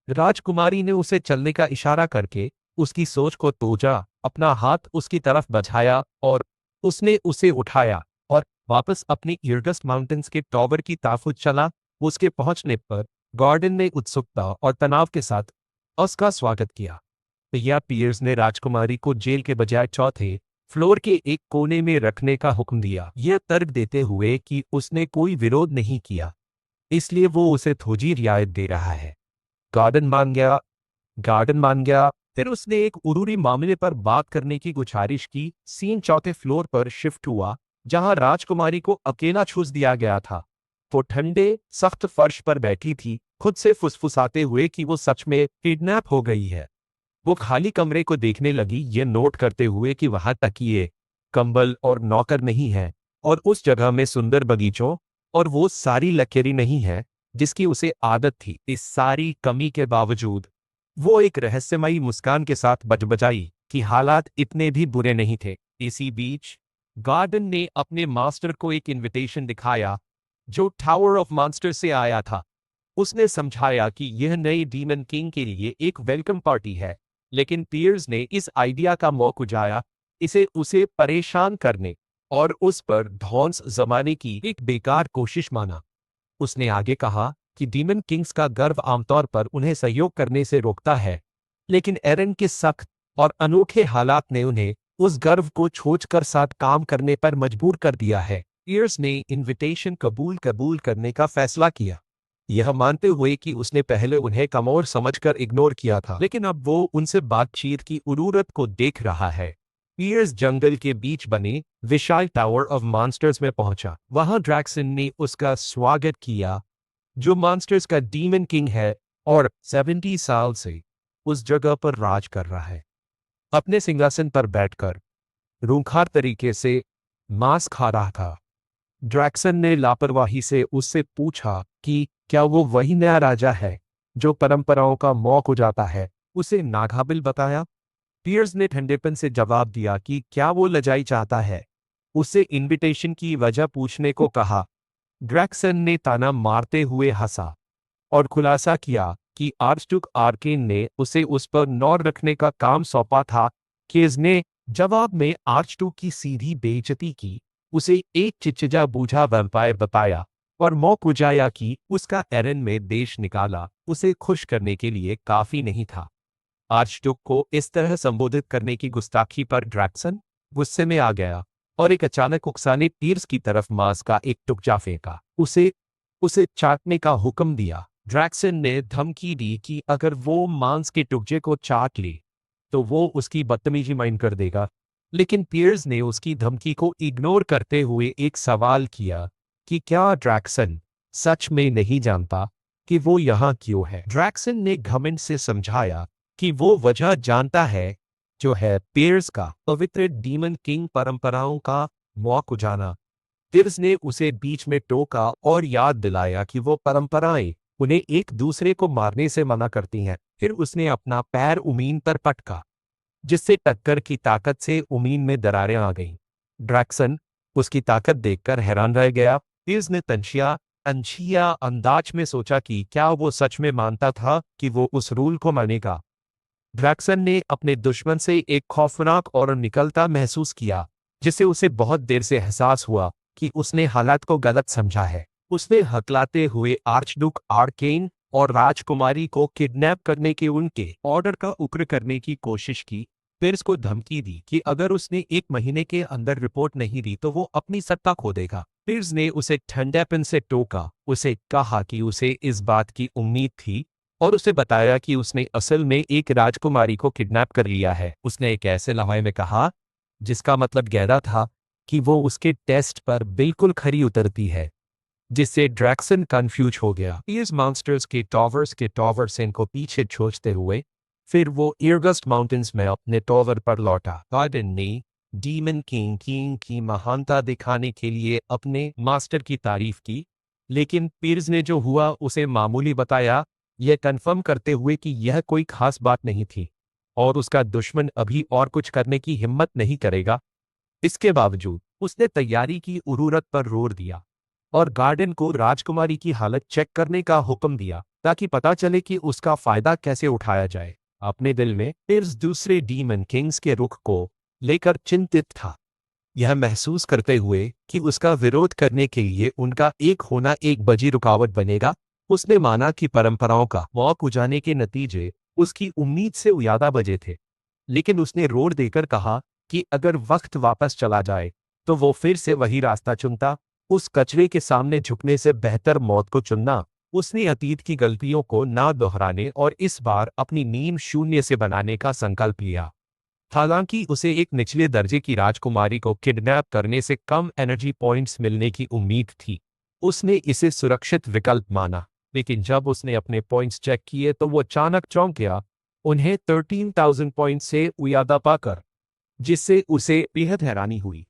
राजकुमारी ने उसे चलने का इशारा करके उसकी सोच को तोजा, अपना हाथ उसकी तरफ बढ़ाया और उसने उसे उठाया और वापस अपनी इर्गस्ट माउंटेन्स के टॉवर की तरफ चला। उसके पहुंचने पर गार्डन ने उत्सुकता और तनाव के साथ उसका स्वागत किया। भैया पियर्स ने राजकुमारी को जेल के बजाय चौथे फ्लोर के एक कोने में रखने का हुक्म दिया, यह तर्क देते हुए कि उसने कोई विरोध नहीं किया, इसलिए वो उसे थोड़ी रियायत दे रहा है। गार्डन मान गया। फिर उसने एक उरूरी मामले पर बात करने की गुजारिश की। सीन चौथे फ्लोर पर शिफ्ट हुआ, जहां राजकुमारी को अकेला छोड़ दिया गया था। वो ठंडे सख्त फर्श पर बैठी थी, खुद से फुसफुसाते हुए कि वो सच में किडनैप हो गई है। वो खाली कमरे को देखने लगी, ये नोट करते हुए कि वहां तकिए, कंबल और नौकर नहीं है, और उस जगह में सुंदर बगीचों और वो सारी लकीरें नहीं है जिसकी उसे आदत थी। इस सारी कमी के बावजूद वो एक रहस्यमयी मुस्कान के साथ बजबजाई कि हालात इतने भी बुरे नहीं थे। इसी बीच गार्डन ने अपने मास्टर को एक इनविटेशन दिखाया जो टावर ऑफ मॉन्स्टर से आया था। उसने समझाया कि यह नए डीमन किंग के लिए एक वेलकम पार्टी है, लेकिन पियर्स ने इस आइडिया का मौका उठाया, इसे उसे परेशान करने और उस पर धौंस जमाने की एक बेकार कोशिश माना। उसने आगे कहा कि डीमन किंग्स का गर्व आमतौर पर उन्हें सहयोग करने से रोकता है, लेकिन एरन के सख्त और अनोखे हालात ने उन्हें उस गर्व को छोड़कर साथ काम करने पर मजबूर कर दिया है। पियर्स ने इनविटेशन कबूल करने का फैसला किया, यह मानते हुए कि उसने पहले उन्हें कमजोर समझकर इग्नोर किया था, लेकिन अब वो उनसे बातचीत की जरूरत को देख रहा है। पियर्स जंगल के बीच बने विशाल टावर ऑफ मॉन्स्टर्स में पहुंचा। वहां ड्रैक्सन ने उसका स्वागत किया, जो मॉन्स्टर्स का डीमन किंग है और 70 साल से उस जगह पर राज कर रहा है। अपने सिंहासन पर बैठकर रूंखार तरीके से मांस खा रहा था। ड्रैक्सन ने लापरवाही से उससे पूछा कि क्या वो वही नया राजा है जो परंपराओं का मौक हो जाता है। उसे नाकाबिल बताया। पियर्स ने ठंडेपन से जवाब दिया कि क्या वो लजाई चाहता है। उसे इनविटेशन की वजह पूछने को कहा। ड्रैक्सन ने ताना मारते हुए हंसा और खुलासा किया कि आर्चडुक आर्केन ने उसे उस पर नौर रखने का काम सौंपा था। केज ने जवाब में आर्चडुक की सीधी बेइज्जती की, उसे एक चिचजा बूझा वैम्पायर बताया और मौकुजाया कि उसका एरन में देश निकाला उसे खुश करने के लिए काफी नहीं था। आर्चडुक को इस तरह संबोधित करने की गुस्ताखी पर ड्रैक्सन गुस्से में आ गया और एक अचानक उकसाने पियर्स की तरफ मांस का एक टुकड़ा फेंका। उसे उसे चाटने का हुक्म दिया। ड्रैक्सन ने धमकी दी कि अगर वो मांस के टुकड़े को चाट ले तो वो उसकी बदतमीजी माइंड कर देगा। लेकिन पियर्स ने उसकी धमकी को इग्नोर करते हुए एक सवाल किया कि क्या ड्रैक्सन सच में नहीं जानता कि वो यहाँ क्यों है। ड्रैक्सन ने घमंड से समझाया कि वो वजह जानता है, जो है पियर्स का पवित्र डीमन किंग परंपराओं का मौक उजाना। पियर्स ने उसे बीच में टोका और याद दिलाया कि वो परंपराएं उन्हें एक दूसरे को मारने से मना करती हैं। फिर उसने अपना पैर उमीन पर पटका, जिससे टक्कर की ताकत से उमीन में दरारें आ गईं। ड्रैक्सन उसकी ताकत देखकर हैरान रह गया। पियर्स ने तंशिया अंदाज में सोचा कि क्या वो सच में मानता था कि वो उस रूल को मानेगा। ड्रैक्सन ने अपने दुश्मन से एक खौफनाक और निकलता महसूस किया, जिससे उसे बहुत देर से एहसास हुआ कि उसने हालात को गलत समझा है। उसने हकलाते हुए आर्चडुक आर्केन और राजकुमारी को किडनैप करने के उनके ऑर्डर का उग्र करने की कोशिश की। पियर्स को धमकी दी कि अगर उसने 1 महीने के अंदर रिपोर्ट नहीं दी तो वो अपनी सत्ता खो देगा। पियर्स ने उसे ठंडेपन से टोका, उसे कहा कि उसे इस बात की उम्मीद थी और उसे बताया कि उसने असल में एक राजकुमारी को किडनैप कर लिया है। उसने एक ऐसे लम्हे में कहा जिसका मतलब गहरा था कि वो उसके टेस्ट पर बिल्कुल खरी उतरती है, जिससे ड्रैक्सन कंफ्यूज हो गया। इस मॉन्स्टर्स के टॉवर्स इनको पीछे छोड़ते हुए फिर वो इर्गस्ट माउंटेन्स में अपने टॉवर पर लौटा। गार्डन ने डीमन किंग की महानता दिखाने के लिए अपने मास्टर की तारीफ की, लेकिन पियर्स ने जो हुआ उसे मामूली बताया, यह कन्फर्म करते हुए कि यह कोई खास बात नहीं थी और उसका दुश्मन अभी और कुछ करने की हिम्मत नहीं करेगा। इसके बावजूद उसने तैयारी की जरूरत पर जोर दिया और गार्डन को राजकुमारी की हालत चेक करने का हुक्म दिया ताकि पता चले कि उसका फायदा कैसे उठाया जाए। अपने दिल में पियर्स दूसरे डीमन किंग्स के रुख को लेकर चिंतित था, यह महसूस करते हुए कि उसका विरोध करने के लिए उनका एक होना एक बड़ी रुकावट बनेगा। उसने माना कि परंपराओं का मौक उजाने के नतीजे उसकी उम्मीद से ज्यादा बजे थे, लेकिन उसने रोड देकर कहा कि अगर वक्त वापस चला जाए तो वो फिर से वही रास्ता चुनता। उस कचरे के सामने झुकने से बेहतर मौत को चुनना। उसने अतीत की गलतियों को ना दोहराने और इस बार अपनी नींव शून्य से बनाने का संकल्प लिया। हालांकि उसे एक निचले दर्जे की राजकुमारी को किडनैप करने से कम एनर्जी पॉइंट्स मिलने की उम्मीद थी, उसने इसे सुरक्षित विकल्प माना। लेकिन जब उसने अपने पॉइंट्स चेक किए तो वो अचानक चौंक गया, उन्हें 13,000 पॉइंट से ज्यादा पाकर, जिससे उसे बेहद हैरानी हुई।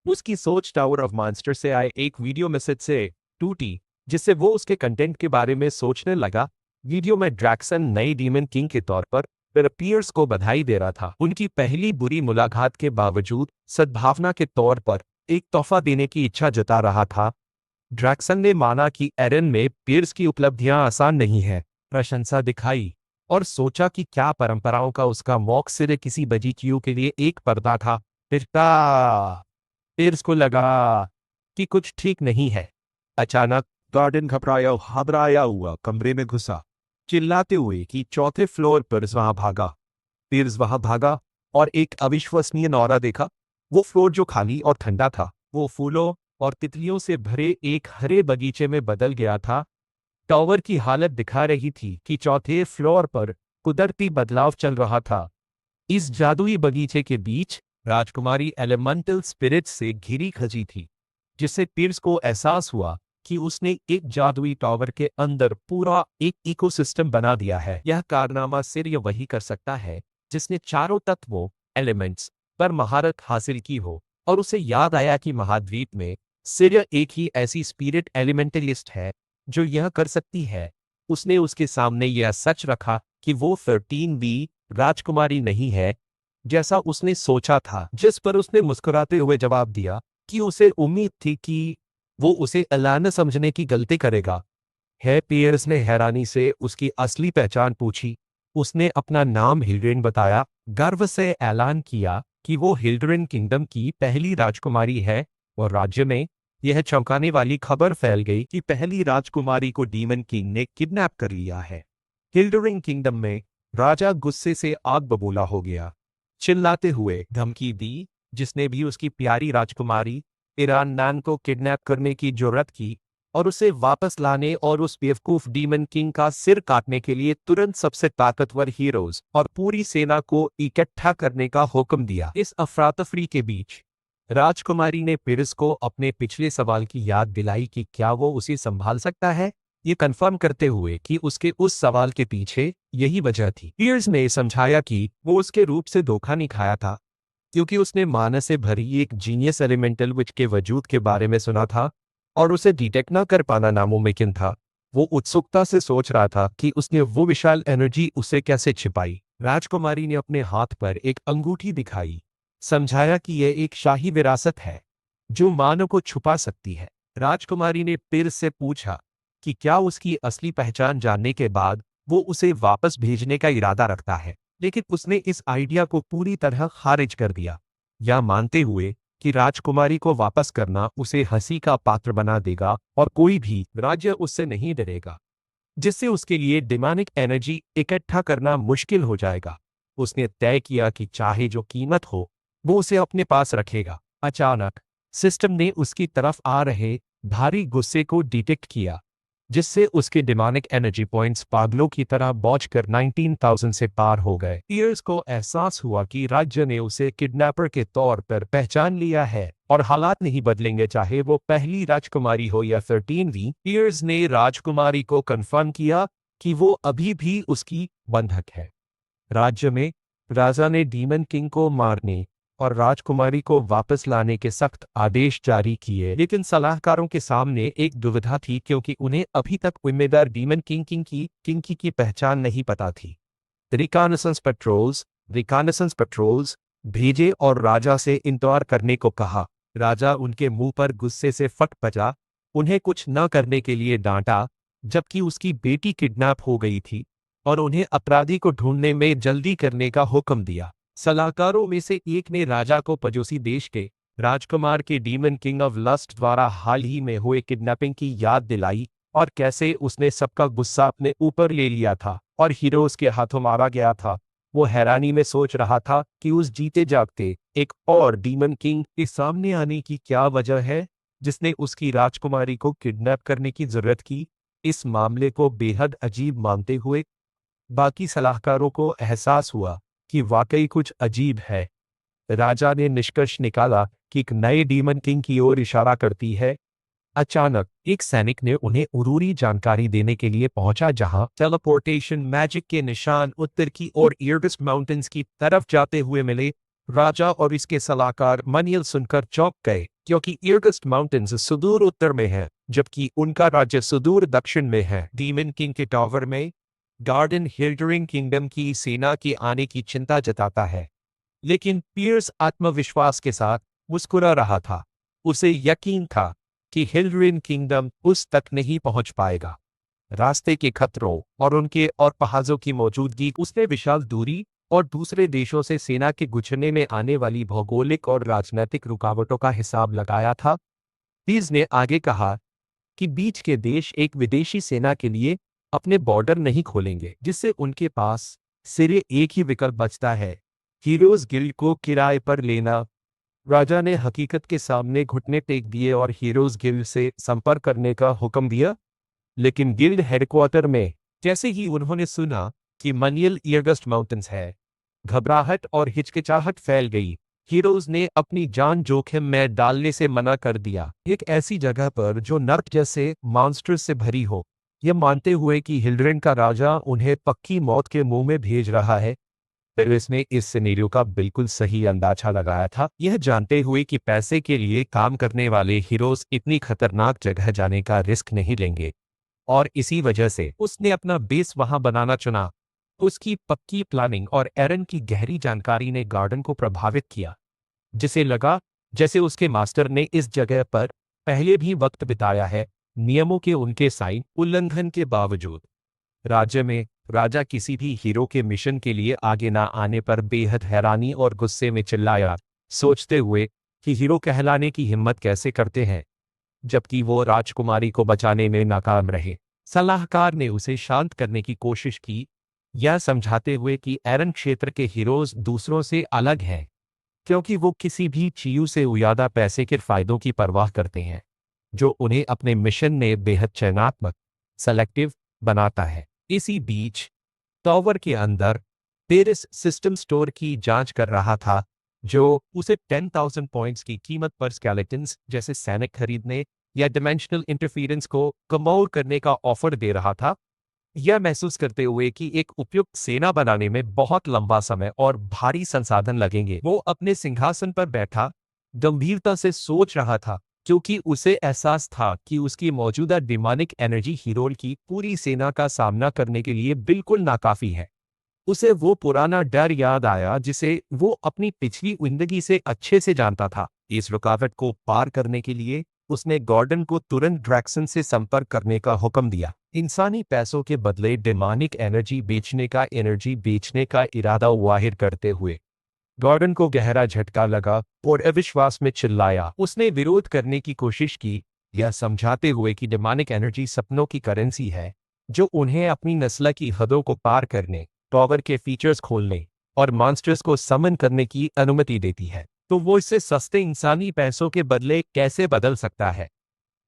उसकी सोच टावर ऑफ मॉन्स्टर से आए एक वीडियो मैसेज से टूटी, जिससे वो उसके कंटेंट के बारे में सोचने लगा। वीडियो में ड्रैक्सन नए डीमन किंग के तौर पर पियर्स को बधाई दे रहा था। उनकी पहली बुरी मुलाकात के बावजूद सद्भावना के तौर पर एक तोहफा देने की इच्छा जता रहा था। ड्रैक्सन ने माना कि एरन में पियर्स की उपलब्धियां आसान नहीं है, प्रशंसा दिखाई और सोचा कि क्या परंपराओं का उसका मौक सिर्फ किसी बजीचियों के लिए एक पर्दा था। फिर पियर्स को लगा कि कुछ ठीक नहीं है। अचानक गार्डन घबराया हुआ कमरे में घुसा, चिल्लाते हुए कि चौथे फ्लोर पर वहां भागा। पियर्स वहां भागा और एक अविश्वसनीय नौरा देखा। वो फ्लोर जो खाली और ठंडा था, वो फूलों और तितलियों से भरे एक हरे बगीचे में बदल गया था। टावर की हालत दिखा रही थी कि चौथे फ्लोर पर कुदरती बदलाव चल रहा था। इस जादुई बगीचे के बीच राजकुमारी एलिमेंटल स्पिरिट से घिरी खजी थी, जिससे पियर्स को एहसास हुआ कि उसने एक जादुई टावर के अंदर पूरा एक इकोसिस्टम बना दिया है। यह कारनामा सिर्फ वही कर सकता है जिसने चारों तत्वों एलिमेंट्स पर महारत हासिल की हो, और उसे याद आया कि महाद्वीप में सिर्फ एक ही ऐसी स्पिरिट एलिमेंटलिस्ट है जो यह कर सकती है। उसने उसके सामने यह सच रखा कि वो 13 बी राजकुमारी नहीं है जैसा उसने सोचा था, जिस पर उसने मुस्कुराते हुए जवाब दिया कि उसे उम्मीद थी कि वो उसे अलाना समझने की गलती करेगा। है पियर्स ने हैरानी से उसकी असली पहचान पूछी। उसने अपना नाम हिल्ड्रेन बताया, गर्व से ऐलान किया कि वो हिल्ड्रेन किंगडम की पहली राजकुमारी है, और राज्य में यह चौंकाने वाली खबर फैल गई कि पहली राजकुमारी को डीमन किंग ने किडनैप कर लिया है। हिल्ड्रेन किंगडम में राजा गुस्से से आग बबूला हो गया। चिल्लाते हुए धमकी दी, जिसने भी उसकी प्यारी राजकुमारी ईरान नान को किडनैप करने की जुर्रत की और उसे वापस लाने और उस बेवकूफ डीमन किंग का सिर काटने के लिए तुरंत सबसे ताकतवर हीरोज और पूरी सेना को इकट्ठा करने का हुक्म दिया। इस अफरा तफरी के बीच राजकुमारी ने पियर्स को अपने पिछले सवाल की याद दिलाई कि क्या वो उसे संभाल सकता है, ये कंफर्म करते हुए कि उसके उस सवाल के पीछे यही वजह थी। पियर्स ने समझाया कि वो उसके रूप से धोखा नहीं खाया था, क्योंकि उसने मानस से भरी एक जीनियस एलिमेंटल विच के वजूद के बारे में सुना था और उसे डिटेक्ट न कर पाना नामुमकिन था। वो उत्सुकता से सोच रहा था कि उसने वो विशाल एनर्जी उसे कैसे छिपाई। राजकुमारी ने अपने हाथ पर एक अंगूठी दिखाई, समझाया कि यह एक शाही विरासत है जो मानव को छुपा सकती है। राजकुमारी ने फिर से पूछा कि क्या उसकी असली पहचान जानने के बाद वो उसे वापस भेजने का इरादा रखता है, लेकिन उसने इस आइडिया को पूरी तरह खारिज कर दिया, यह मानते हुए कि राजकुमारी को वापस करना उसे हंसी का पात्र बना देगा और कोई भी राज्य उससे नहीं डरेगा, जिससे उसके लिए डिमोनिक एनर्जी इकट्ठा करना मुश्किल हो जाएगा। उसने तय किया कि चाहे जो कीमत हो वो उसे अपने पास रखेगा। अचानक सिस्टम ने उसकी तरफ आ रहे भारी गुस्से को डिटेक्ट किया, जिससे उसके डिमोनिक एनर्जी पॉइंट्स पागलों की तरह बौछ कर 19,000 से पार हो गए। पियर्स को एहसास हुआ कि राज्य ने उसे किडनैपर के तौर पर पहचान लिया है और हालात नहीं बदलेंगे, चाहे वो पहली राजकुमारी हो या 13वीं। पियर्स ने राजकुमारी को कंफर्म किया कि वो अभी भी उसकी बंधक है। राज्य में राजा ने डीमन किंग को मारने और राजकुमारी को वापस लाने के सख्त आदेश जारी किए, लेकिन सलाहकारों के सामने एक दुविधा थी, क्योंकि उन्हें अभी तक जिम्मेदार डीमन किंग की पहचान नहीं पता थी। रिकॉनेसेंस पेट्रोल्स भेजे और राजा से इंतजार करने को कहा। राजा उनके मुंह पर गुस्से से फट पड़ा, उन्हें कुछ न करने के लिए डांटा, जबकि उसकी बेटी किडनैप हो गई थी, और उन्हें अपराधी को ढूंढने में जल्दी करने का हुक्म दिया। सलाहकारों में से एक ने राजा को पड़ोसी देश के राजकुमार के डीमन किंग ऑफ लस्ट द्वारा हाल ही में हुए किडनैपिंग की याद दिलाई और कैसे उसने सबका गुस्सा अपने ऊपर ले लिया था और हीरोज के हाथों मारा गया था। वो हैरानी में सोच रहा था कि उस जीते जागते एक और डीमन किंग के सामने आने की क्या वजह है जिसने उसकी राजकुमारी को किडनैप करने की जरूरत की। इस मामले को बेहद अजीब मानते हुए बाकी सलाहकारों को एहसास हुआ कि वाकई कुछ अजीब है। राजा ने निष्कर्ष निकाला कि एक नए डीमन किंग की ओर इशारा करती है। अचानक एक सैनिक ने उन्हें जरूरी जानकारी देने के लिए पहुंचा, जहां टेलीपोर्टेशन मैजिक के निशान उत्तर की ओर ईर्गस्ट माउंटेन्स की तरफ जाते हुए मिले। राजा और इसके सलाहकार मनियल सुनकर चौंक गए, क्योंकि ईर्गस्ट माउंटेन्स सुदूर उत्तर में है जबकि उनका राज्य सुदूर दक्षिण में है। डीमन किंग के टावर में गार्डन हिल्ड्रेन किंगडम की सेना के आने की चिंता जताता है, लेकिन पियर्स आत्मविश्वास के साथ मुस्कुरा रहा था। उसे यकीन था कि हिल्ड्रेन किंगडम उस तक नहीं पहुंच पाएगा। रास्ते के खतरों और उनके और पहाड़ों की मौजूदगी, उसने विशाल दूरी और दूसरे देशों से सेना के गुजरने में आने वाली भौगोलिक और राजनीतिक रुकावटों का हिसाब लगाया था। पीज ने आगे कहा कि बीच के देश एक विदेशी सेना के लिए अपने बॉर्डर नहीं खोलेंगे, जिससे उनके पास सिर्फ एक ही विकल्प बचता है, हीरोज गिल्ड को किराए पर लेना। राजा ने हकीकत के सामने घुटने टेक दिए और हीरोज गिल्ड से संपर्क करने का हुक्म दिया, लेकिन गिल्ड हेडक्वार्टर में जैसे ही उन्होंने सुना कि मनियल ईर्गस्ट माउंटेन्स है, घबराहट और हिचकिचाहट फैल गई। हीरोज ने अपनी जान जोखिम में डालने से मना कर दिया, एक ऐसी जगह पर जो नर्क जैसे मॉन्स्टर्स से भरी हो, यह मानते हुए कि हिल्ड्रेन का राजा उन्हें पक्की मौत के मुंह में भेज रहा है। पेरिस ने इस सिनेरियो का बिल्कुल सही अंदाजा लगाया था, यह जानते हुए कि पैसे के लिए काम करने वाले हीरोज इतनी खतरनाक जगह जाने का रिस्क नहीं लेंगे, और इसी वजह से उसने अपना बेस वहां बनाना चुना। उसकी पक्की प्लानिंग और एरन की गहरी जानकारी ने गार्डन को प्रभावित किया, जिसे लगा जैसे उसके मास्टर ने इस जगह पर पहले भी वक्त बिताया है, नियमों के उनके साइन उल्लंघन के बावजूद। राज्य में राजा किसी भी हीरो के मिशन के लिए आगे ना आने पर बेहद हैरानी और गुस्से में चिल्लाया, सोचते हुए कि हीरो कहलाने की हिम्मत कैसे करते हैं, जबकि वो राजकुमारी को बचाने में नाकाम रहे। सलाहकार ने उसे शांत करने की कोशिश की, यह समझाते हुए कि एरन क्षेत्र के हीरोज दूसरों से अलग हैं, क्योंकि वो किसी भी चीज से ज्यादा पैसे के फायदों की परवाह करते हैं, जो उन्हें अपने मिशन में बेहद चयनात्मक, सेलेक्टिव बनाता है। इसी बीच टॉवर के अंदर पेरिस सिस्टम स्टोर की जांच कर रहा था, जो उसे 10,000 पॉइंट्स की कीमत पर स्केलेटन्स जैसे सैनिक खरीदने या डिमेंशनल इंटरफेरेंस को कमौर करने का ऑफर दे रहा था। यह महसूस करते हुए कि एक उपयुक्त सेना बनाने में बहुत लंबा समय और भारी संसाधन लगेंगे, वो अपने सिंहासन पर बैठा गंभीरता से सोच रहा था, क्योंकि उसे एहसास था कि उसकी मौजूदा डिमोनिक एनर्जी हीरोल की पूरी सेना का सामना करने के लिए बिल्कुल नाकाफी है। उसे वो पुराना डर याद आया जिसे वो अपनी पिछली जिंदगी से अच्छे से जानता था। इस रुकावट को पार करने के लिए उसने गॉर्डन को तुरंत ड्रैक्सन से संपर्क करने का हुक्म दिया। इंसानी पैसों के बदले डिमोनिक एनर्जी बेचने का इरादा जाहिर करते हुए गॉर्डन को गहरा झटका लगा और अविश्वास में चिल्लाया। उसने विरोध करने की कोशिश की, यह समझाते हुए कि डिमोनिक एनर्जी सपनों की करेंसी है, जो उन्हें अपनी नस्ल की हदों को पार करने, टॉवर के फीचर्स खोलने और मॉन्स्टर्स को समन करने की अनुमति देती है। तो वो इसे सस्ते इंसानी पैसों के बदले कैसे बदल सकता है?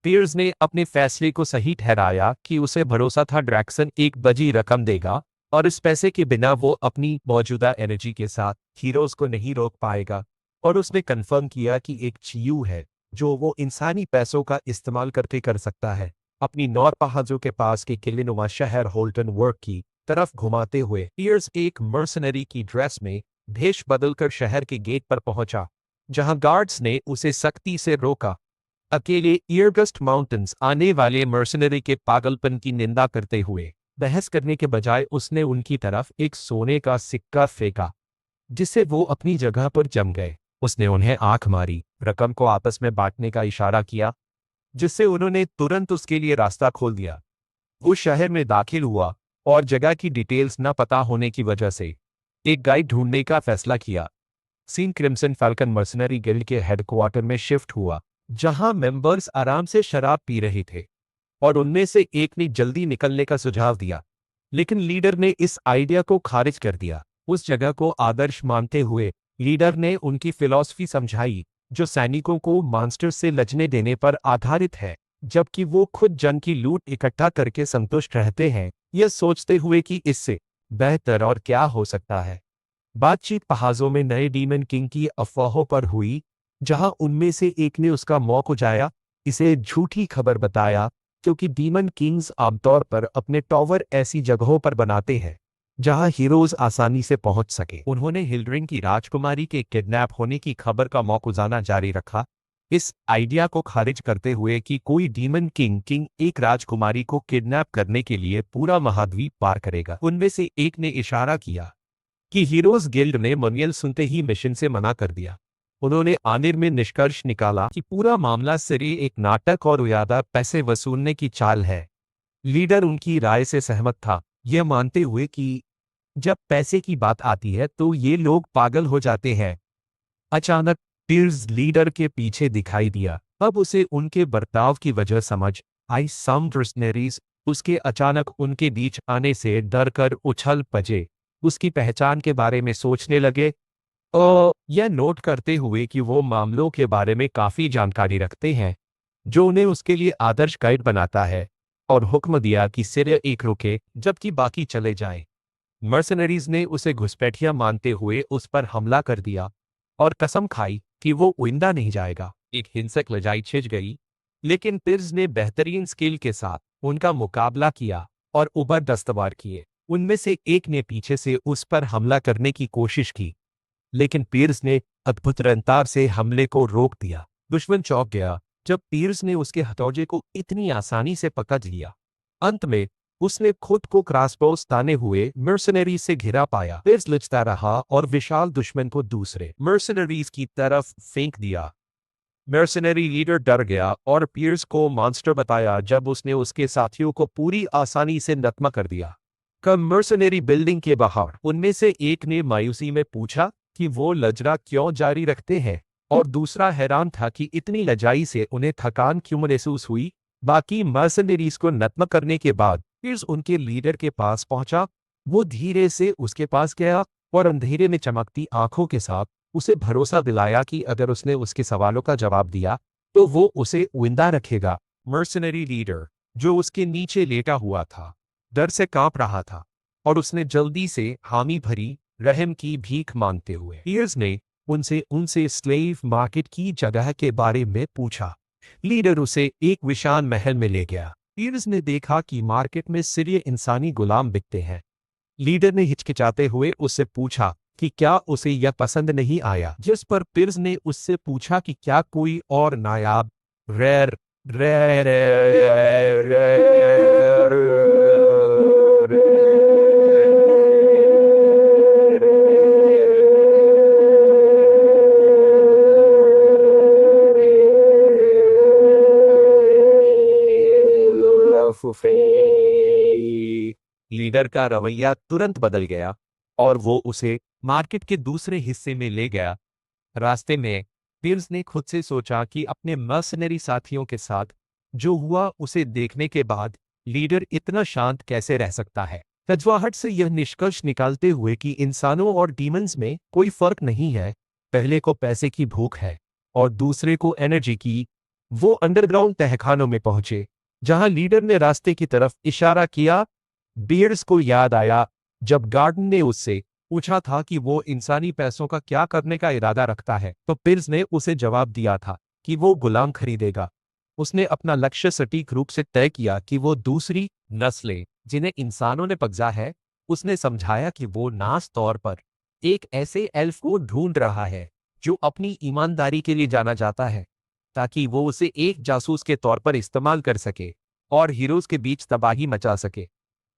पियर्स ने अपने फैसले को सही ठहराया कि उसे भरोसा था ड्रैक्सन एक बड़ी रकम देगा, और इस पैसे के बिना वो अपनी मौजूदा एनर्जी के साथ हीरोज को नहीं रोक पाएगा। और उसने कंफर्म किया कि एक चीयू है जो वो इंसानी पैसों का इस्तेमाल करके कर सकता है। अपनी नौर पहाड़ों के पास के किलेनुमा शहर होल्टन वर्क की तरफ घुमाते हुए पियर्स एक मर्सनरी की ड्रेस में भेष बदलकर शहर के गेट पर पहुंचा, जहां गार्ड्स ने उसे सख्ती से रोका। अकेले ईयरगस्ट माउंटेन्स आने वाले मर्सनरी के पागलपन की निंदा करते हुए बहस करने के बजाय उसने उनकी तरफ एक सोने का सिक्का फेंका, जिससे वो अपनी जगह पर जम गए। उसने उन्हें आंख मारी, रकम को आपस में बांटने का इशारा किया, जिससे उन्होंने तुरंत उसके लिए रास्ता खोल दिया। वो शहर में दाखिल हुआ और जगह की डिटेल्स न पता होने की वजह से एक गाइड ढूंढने का फैसला किया। Scene Crimson Falcon Mercenary Guild के हेडक्वार्टर में शिफ्ट हुआ, जहां मेंबर्स आराम से शराब पी रहे थे, और उनमें से एक ने जल्दी निकलने का सुझाव दिया, लेकिन लीडर ने इस आइडिया को खारिज कर दिया। उस जगह को आदर्श मानते हुए लीडर ने उनकी फिलॉसफी समझाई, जो सैनिकों को मॉन्स्टर से लड़ने देने पर आधारित है, जबकि वो खुद जन की लूट इकट्ठा करके संतुष्ट रहते हैं, यह सोचते हुए कि इससे बेहतर और क्या हो सकता है। बातचीत पहाड़ों में नए डीमन किंग की अफवाहों पर हुई, जहां उनमें से एक ने उसका मौक उठाया, इसे झूठी खबर बताया, क्योंकि डीमन किंग्स आमतौर पर अपने टॉवर ऐसी जगहों पर बनाते हैं जहां हीरोज आसानी से पहुंच सके। उन्होंने हिल्ड्रिंग की राजकुमारी के किडनैप होने की खबर का मौक उजाना जारी रखा, इस आइडिया को खारिज करते हुए कि कोई डीमन किंग एक राजकुमारी को किडनैप करने के लिए पूरा महाद्वीप पार करेगा। उनमें से एक ने इशारा किया कि हीरोज गिल्ड ने मनियल सुनते ही मिशन से मना कर दिया। उन्होंने आखिर में निष्कर्ष निकाला कि पूरा मामला सिर्फ एक नाटक और ज्यादा पैसे वसूलने की चाल है। लीडर उनकी राय से सहमत था, यह मानते हुए कि जब पैसे की बात आती है तो ये लोग पागल हो जाते हैं। अचानक पियर्स लीडर के पीछे दिखाई दिया। अब उसे उनके बर्ताव की वजह समझ आई। सम मर्सनरीज उसके अचानक उनके बीच आने से डर कर उछल पड़े, उसकी पहचान के बारे में सोचने लगे, और यह नोट करते हुए कि वो मामलों के बारे में काफी जानकारी रखते हैं, जो उन्हें उसके लिए आदर्श गाइड बनाता है, और हुक्म दिया कि सिर्फ एक रुके जबकि बाकी चले जाएं। मर्सनरीज ने उसे घुसपैठिया मानते हुए उस पर हमला कर दिया और कसम खाई कि वो जिंदा नहीं जाएगा। एक हिंसक लड़ाई छिड़ गई, लेकिन पियर्स ने बेहतरीन स्किल के साथ उनका मुकाबला किया और ऊपर दस्तवार किए। उनमें से एक ने पीछे से उस पर हमला करने की कोशिश की, लेकिन पीर्स ने अद्भुत रफ्तार से हमले को रोक दिया। दुश्मन चौंक गया जब पीर्स ने उसके हथौजे को इतनी आसानी से पकड़ लिया। अंत में उसने खुद को क्रॉसबोस ताने हुए मर्सनरी से घिरा पाया। पीर्स लचता रहा और विशाल दुश्मन को दूसरे मर्सनरीज की तरफ फेंक दिया। मर्सनरी लीडर डर गया और पीर्स को मॉन्स्टर बताया जब उसने उसके साथियों को पूरी आसानी से नत्मा कर दिया। कम मर्सनरी बिल्डिंग के बाहर उनमें से एक ने मायूसी में पूछा कि वो लजरा क्यों जारी रखते हैं, और दूसरा हैरान था कि इतनी लजाई से उन्हें थकान क्यों महसूस हुई। बाकी मर्सनरीज को नत्मा करने के बाद पीर्स उनके लीडर के पास पहुंचा। वो धीरे से उसके पास गया और अंधेरे में चमकती आंखों के साथ उसे भरोसा दिलाया कि अगर उसने उसके सवालों का जवाब दिया तो वो उसे जिंदा रखेगा। मर्सनरी लीडर, जो उसके नीचे लेटा हुआ था, डर से कांप रहा था और उसने जल्दी से हामी भरी रहम की भीख मांगते हुए पीर्स ने उनसे उनसे स्लेव मार्केट की जगह के बारे में पूछा। लीडर उसे एक विशाल महल में ले गया। पीर्स ने देखा कि मार्केट में सिर्फ इंसानी गुलाम बिकते हैं। लीडर ने हिचकिचाते हुए उससे पूछा कि क्या उसे यह पसंद नहीं आया, जिस पर पीर्स ने उससे पूछा कि क्या कोई और नायाब रेर रेर लीडर का रवैया तुरंत बदल गया और वो उसे मार्केट के दूसरे हिस्से में ले गया। रास्ते में पीर्स ने खुद से सोचा कि अपने मर्सनरी साथियों के साथ जो हुआ उसे देखने के बाद लीडर इतना शांत कैसे रह सकता है। कजवाहट से यह निष्कर्ष निकालते हुए कि इंसानों और डीमंस में कोई फर्क नहीं है, पहले को पैसे की भूख है और दूसरे को एनर्जी की। वो अंडरग्राउंड तहखानों में पहुंचे जहां लीडर ने रास्ते की तरफ इशारा किया। बीयर्स को याद आया जब गार्डन ने उससे पूछा था कि वो इंसानी पैसों का क्या करने का इरादा रखता है, तो पीर्स ने उसे जवाब दिया था कि वो गुलाम खरीदेगा। उसने अपना लक्ष्य सटीक रूप से तय किया कि वो दूसरी नस्लें जिन्हें इंसानों ने पगजा है। उसने समझाया कि वो नास तौर पर एक ऐसे एल्फ को ढूंढ रहा है जो अपनी ईमानदारी के लिए जाना जाता है, ताकि वो उसे एक जासूस के तौर पर इस्तेमाल कर सके और हीरोज के बीच तबाही मचा सके।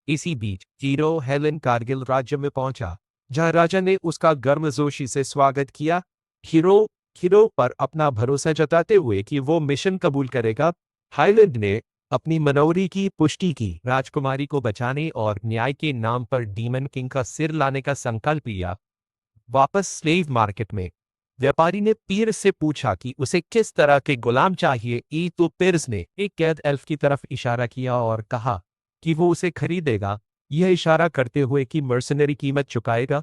इसी बीच हीरो हेलन कारगिल राज्य में पहुंचा, जहां राजा ने उसका गर्मजोशी से स्वागत किया। हीरो हीरो पर अपना भरोसा जताते हुए कि वो मिशन कबूल करेगा, हाईलैंड ने अपनी मनोरी की पुष्टि की। राजकुमारी को बचाने और न्याय के नाम पर डीमन किंग का सिर लाने का संकल्प लिया। वापस स्लेव मार्केट में व्यापारी ने पीर्स से पूछा कि उसे किस तरह के गुलाम चाहिए। तो पीर्स ने एक कैद एल्फ की तरफ इशारा किया और कहा कि वो उसे खरीदेगा, यह इशारा करते हुए कि मर्सनरी कीमत चुकाएगा।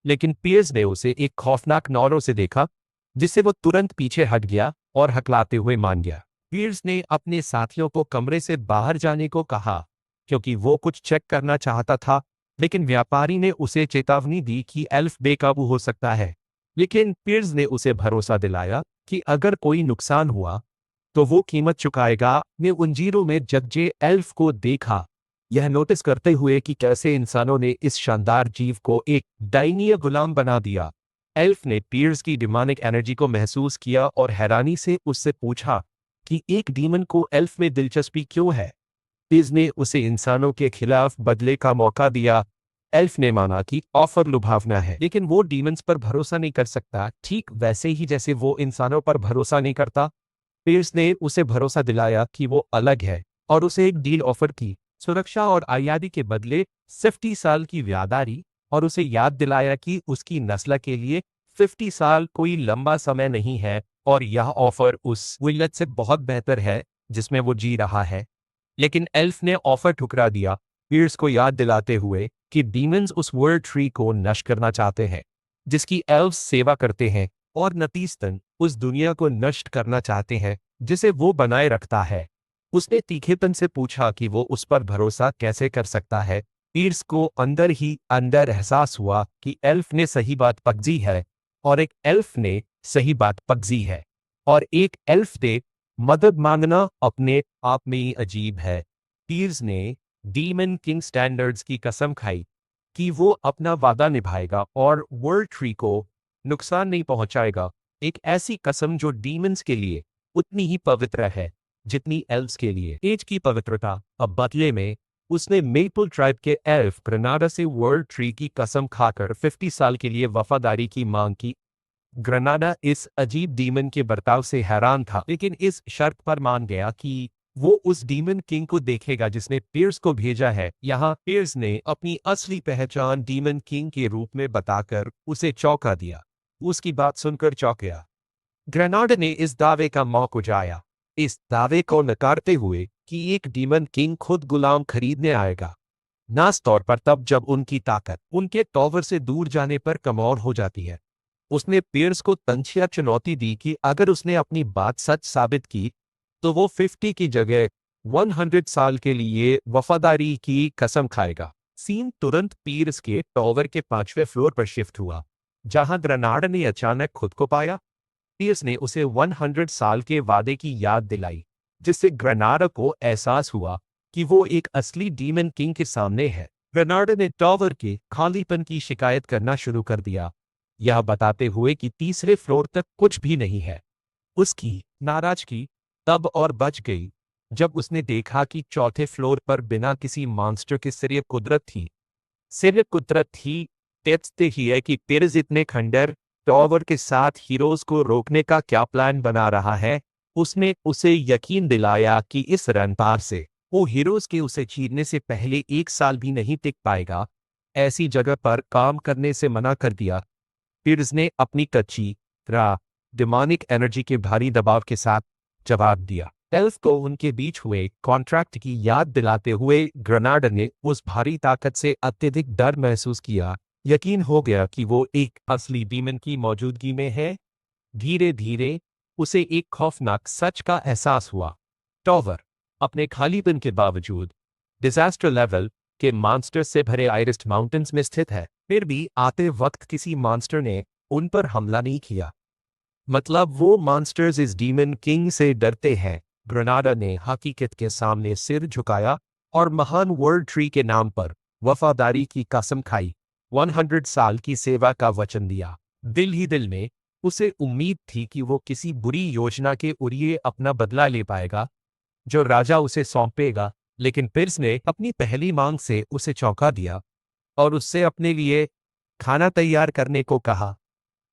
लेकिन पीर्स ने उसे एक खौफनाक नौरों से देखा, जिससे वो तुरंत पीछे हट गया और हकलाते हुए मान गया। पीर्स ने अपने साथियों को कमरे से बाहर जाने को कहा क्योंकि वो कुछ चेक करना चाहता था, लेकिन व्यापारी ने उसे चेतावनी दी कि एल्फ बेकाबू हो सकता है। लेकिन पीर्स ने उसे भरोसा दिलाया कि अगर कोई नुकसान हुआ तो वो कीमत चुकाएगा। ने उंजीरों में जगजे एल्फ को देखा, यह नोटिस करते हुए कि कैसे इंसानों ने इस शानदार जीव को एक दयनीय गुलाम बना दिया। एल्फ ने पीर्स की डिमोनिक एनर्जी को महसूस किया और हैरानी से उससे पूछा कि एक डीमन को एल्फ में दिलचस्पी क्यों है। पीर्स ने उसे इंसानों के खिलाफ बदले का मौका दिया। एल्फ ने माना कि ऑफर लुभावना है, लेकिन वो डीमंस पर भरोसा नहीं कर सकता, ठीक वैसे ही जैसे वो इंसानों पर भरोसा नहीं करता। पीर्स ने उसे भरोसा दिलाया कि वो अलग है और उसे एक डील ऑफर की, सुरक्षा और आज़ादी के बदले 50 साल की व्यादारी, और उसे याद दिलाया कि उसकी नस्ल के लिए 50 साल कोई लंबा समय नहीं है और यह ऑफर उस विल्लत से बहुत बेहतर है जिसमें वो जी रहा है। लेकिन एल्फ ने ऑफर ठुकरा दिया, पीर्स को याद दिलाते हुए कि डीमंस उस वर्ल्ड ट्री को नष्ट करना चाहते हैं जिसकी एल्व्स सेवा करते हैं, और नतीजतन उस दुनिया को नष्ट करना चाहते हैं जिसे वो बनाए रखता है। उसने तीखेपन से पूछा कि वो उस पर भरोसा कैसे कर सकता है। पीर्स को अंदर ही अंदर एहसास हुआ कि एल्फ ने सही बात पगजी है और एक एल्फ ने सही बात पगजी है, और एक एल्फ से मदद मांगना अपने आप में ही अजीब है। पीर्स ने डीमन किंग स्टैंडर्ड्स की कसम खाई कि वो अपना वादा निभाएगा और वर्ल्ड ट्री को नुकसान नहीं पहुंचाएगा। एक ऐसी कसम जो डीमंस के लिए उतनी ही पवित्र है जितनी एल्व्स के लिए एज की पवित्रता। अब बदले में उसने मेपल ट्राइब के एल्फ ग्रेनाडा से वर्ल्ड ट्री की कसम खाकर 50 साल के लिए वफादारी की मांग की। ग्रेनाडा इस अजीब डीमन के बर्ताव से हैरान था, लेकिन इस शर्त पर मान गया कि वो उस डीमन किंग को देखेगा जिसने पियर्स को भेजा है। यहाँ पियर्स ने अपनी असली पहचान डीमन किंग के रूप में बताकर उसे चौंका दिया। उसकी बात सुनकर चौंक गया। ग्रेनाडा ने इस दावे का मौका उठाया, इस दावे को नकारते हुए कि एक डीमन किंग खुद गुलाम खरीदने आएगा, खास तौर पर तब जब उनकी ताकत उनके टॉवर से दूर जाने पर कमजोर हो जाती है। उसने पियर्स को तंजिया चुनौती दी कि अगर उसने अपनी बात सच साबित की तो वो 50 की जगह 100 साल के लिए वफादारी की कसम खाएगा। सीन तुरंत पियर्स के टॉवर के 5वें फ्लोर पर शिफ्ट हुआ, जहां ग्रेनाडा ने अचानक खुद को पाया। पियर्स ने उसे 100 साल के वादे की याद दिलाई, जिससे ग्रेनाडा को एहसास हुआ कि वो एक असली डीमन किंग के सामने है। ग्रेनाडा ने टॉवर के खालीपन की शिकायत करना शुरू कर दिया, यह बताते हुए कि तीसरे फ्लोर तक कुछ भी नहीं है। उसकी नाराजगी तब और बच गई जब उसने देखा कि चौथे फ्लोर पर बिना किसी मॉन्स्टर के सिर्फ कुदरत थी। देखते ही है कि पियर्स इतने खंडर टॉवर के साथ हीरोज को रोकने का क्या प्लान बना रहा है। उसने उसे यकीन दिलाया कि इस रनपार से वो हीरोज के उसे चीरने से पहले 1 साल भी नहीं टिक पाएगा। ऐसी जगह पर काम करने से मना कर दिया। पियर्स ने अपनी कच्ची डिमोनिक एनर्जी के भारी दबाव के साथ जवाब दिया। एल्फ को उनके बीच हुए कॉन्ट्रैक्ट की याद दिलाते हुए ग्रेनाडा ने उस भारी ताकत से अत्यधिक डर महसूस किया। यकीन हो गया कि वो एक असली डीमन की मौजूदगी में है। धीरे धीरे उसे एक खौफनाक सच का एहसास हुआ। टॉवर अपने खालीपन के बावजूद डिजास्टर लेवल के मॉन्स्टर से भरे आयरिस्ट माउंटेन्स में स्थित है। फिर भी आते वक्त किसी मॉन्स्टर ने उन पर हमला नहीं किया। मतलब वो मॉन्स्टर्स इस डीमन किंग से डरते हैं। ग्रेनाडा ने हकीकत के सामने सिर झुकाया और महान वर्ल्ड ट्री के नाम पर वफादारी की कसम खाई, 100 साल की सेवा का वचन दिया। दिल ही दिल में उसे उम्मीद थी कि वो किसी बुरी योजना के उरिये अपना बदला ले पाएगा जो राजा उसे सौंपेगा। लेकिन पियर्स ने अपनी पहली मांग से उसे चौंका दिया और उससे अपने लिए खाना तैयार करने को कहा।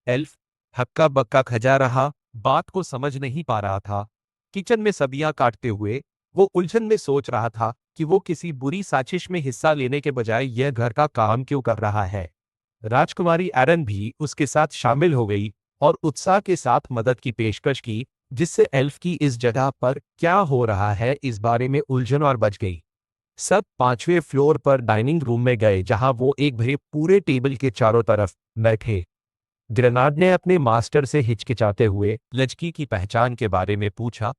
एल्फ हक्का बक्का खजा रहा, बात को समझ नहीं पा रहा था। किचन में सब्जियां काटते हुए वो उलझन में सोच रहा था कि वो किसी बुरी साजिश में हिस्सा लेने के बजाय यह घर का काम क्यों कर रहा है। राजकुमारी एरन भी उसके साथ शामिल हो गई और उत्साह के साथ मदद की पेशकश की, जिससे एल्फ की इस जगह पर क्या हो रहा है इस बारे में उलझन और बच गई। सब 5वें फ्लोर पर डाइनिंग रूम में गए, जहां वो एक भरे पूरे टेबल के चारों तरफ बैठे। ग्रेनाड ने अपने मास्टर से हिचकिचाते हुए लड़की की पहचान के बारे में पूछा,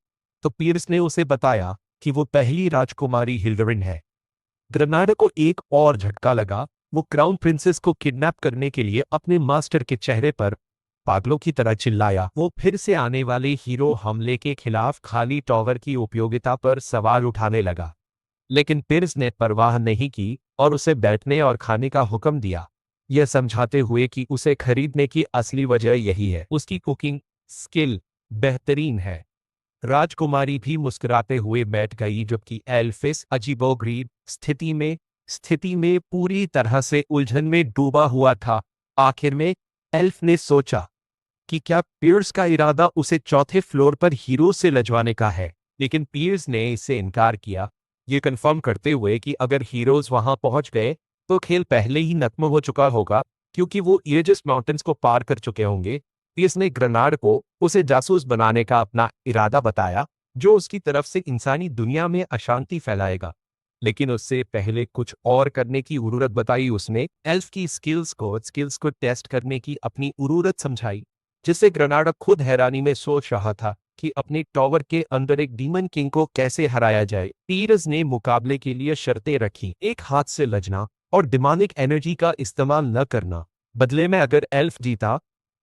तो पियर्स ने उसे बताया कि वो पहली राजकुमारी हिल्डरिन है। ग्रेनाड को एक और झटका लगा। वो क्राउन प्रिंसेस को किडनैप करने के लिए अपने मास्टर के चेहरे पर पागलों की तरह चिल्लाया। वो फिर से आने वाले हीरो हमले के खिलाफ खाली टॉवर की उपयोगिता पर सवाल उठाने लगा, लेकिन पियर्स ने परवाह नहीं की और उसे बैठने और खाने का हुक्म दिया, यह समझाते हुए कि उसे खरीदने की असली वजह यही है, उसकी कुकिंग स्किल बेहतरीन है। राजकुमारी भी मुस्कुराते हुए बैठ गई, जबकि एल्फ इस अजीबोगरीब स्थिति में पूरी तरह से उलझन में डूबा हुआ था। आखिर में एल्फ ने सोचा कि क्या पियर्स का इरादा उसे चौथे फ्लोर पर हीरो से लजवाने का है, लेकिन पियर्स ने इससे इनकार किया, ये कंफर्म करते हुए कि अगर हीरोज वहां पहुंच गए तो खेल पहले ही नत्म हो चुका होगा, क्योंकि वो इरेजस माउंटेन्स को पार कर चुके होंगे। पियर्स ने ग्रेनाड को उसे जासूस बनाने का अपना इरादा बताया, जो उसकी तरफ से इंसानी दुनिया में अशांति फैलाएगा, लेकिन उससे पहले कुछ और करने की जरूरत बताई। उसने एल्फ की स्किल्स को टेस्ट करने की अपनी जरूरत समझाई, जिससे ग्रेनाड खुद हैरानी में सोच रहा था कि अपने टॉवर के अंदर एक डीमन किंग को कैसे हराया जाए। पियर्स ने मुकाबले के लिए शर्तें रखी, एक हाथ से लजना और डिमोनिक एनर्जी का इस्तेमाल न करना। बदले में अगर एल्फ जीता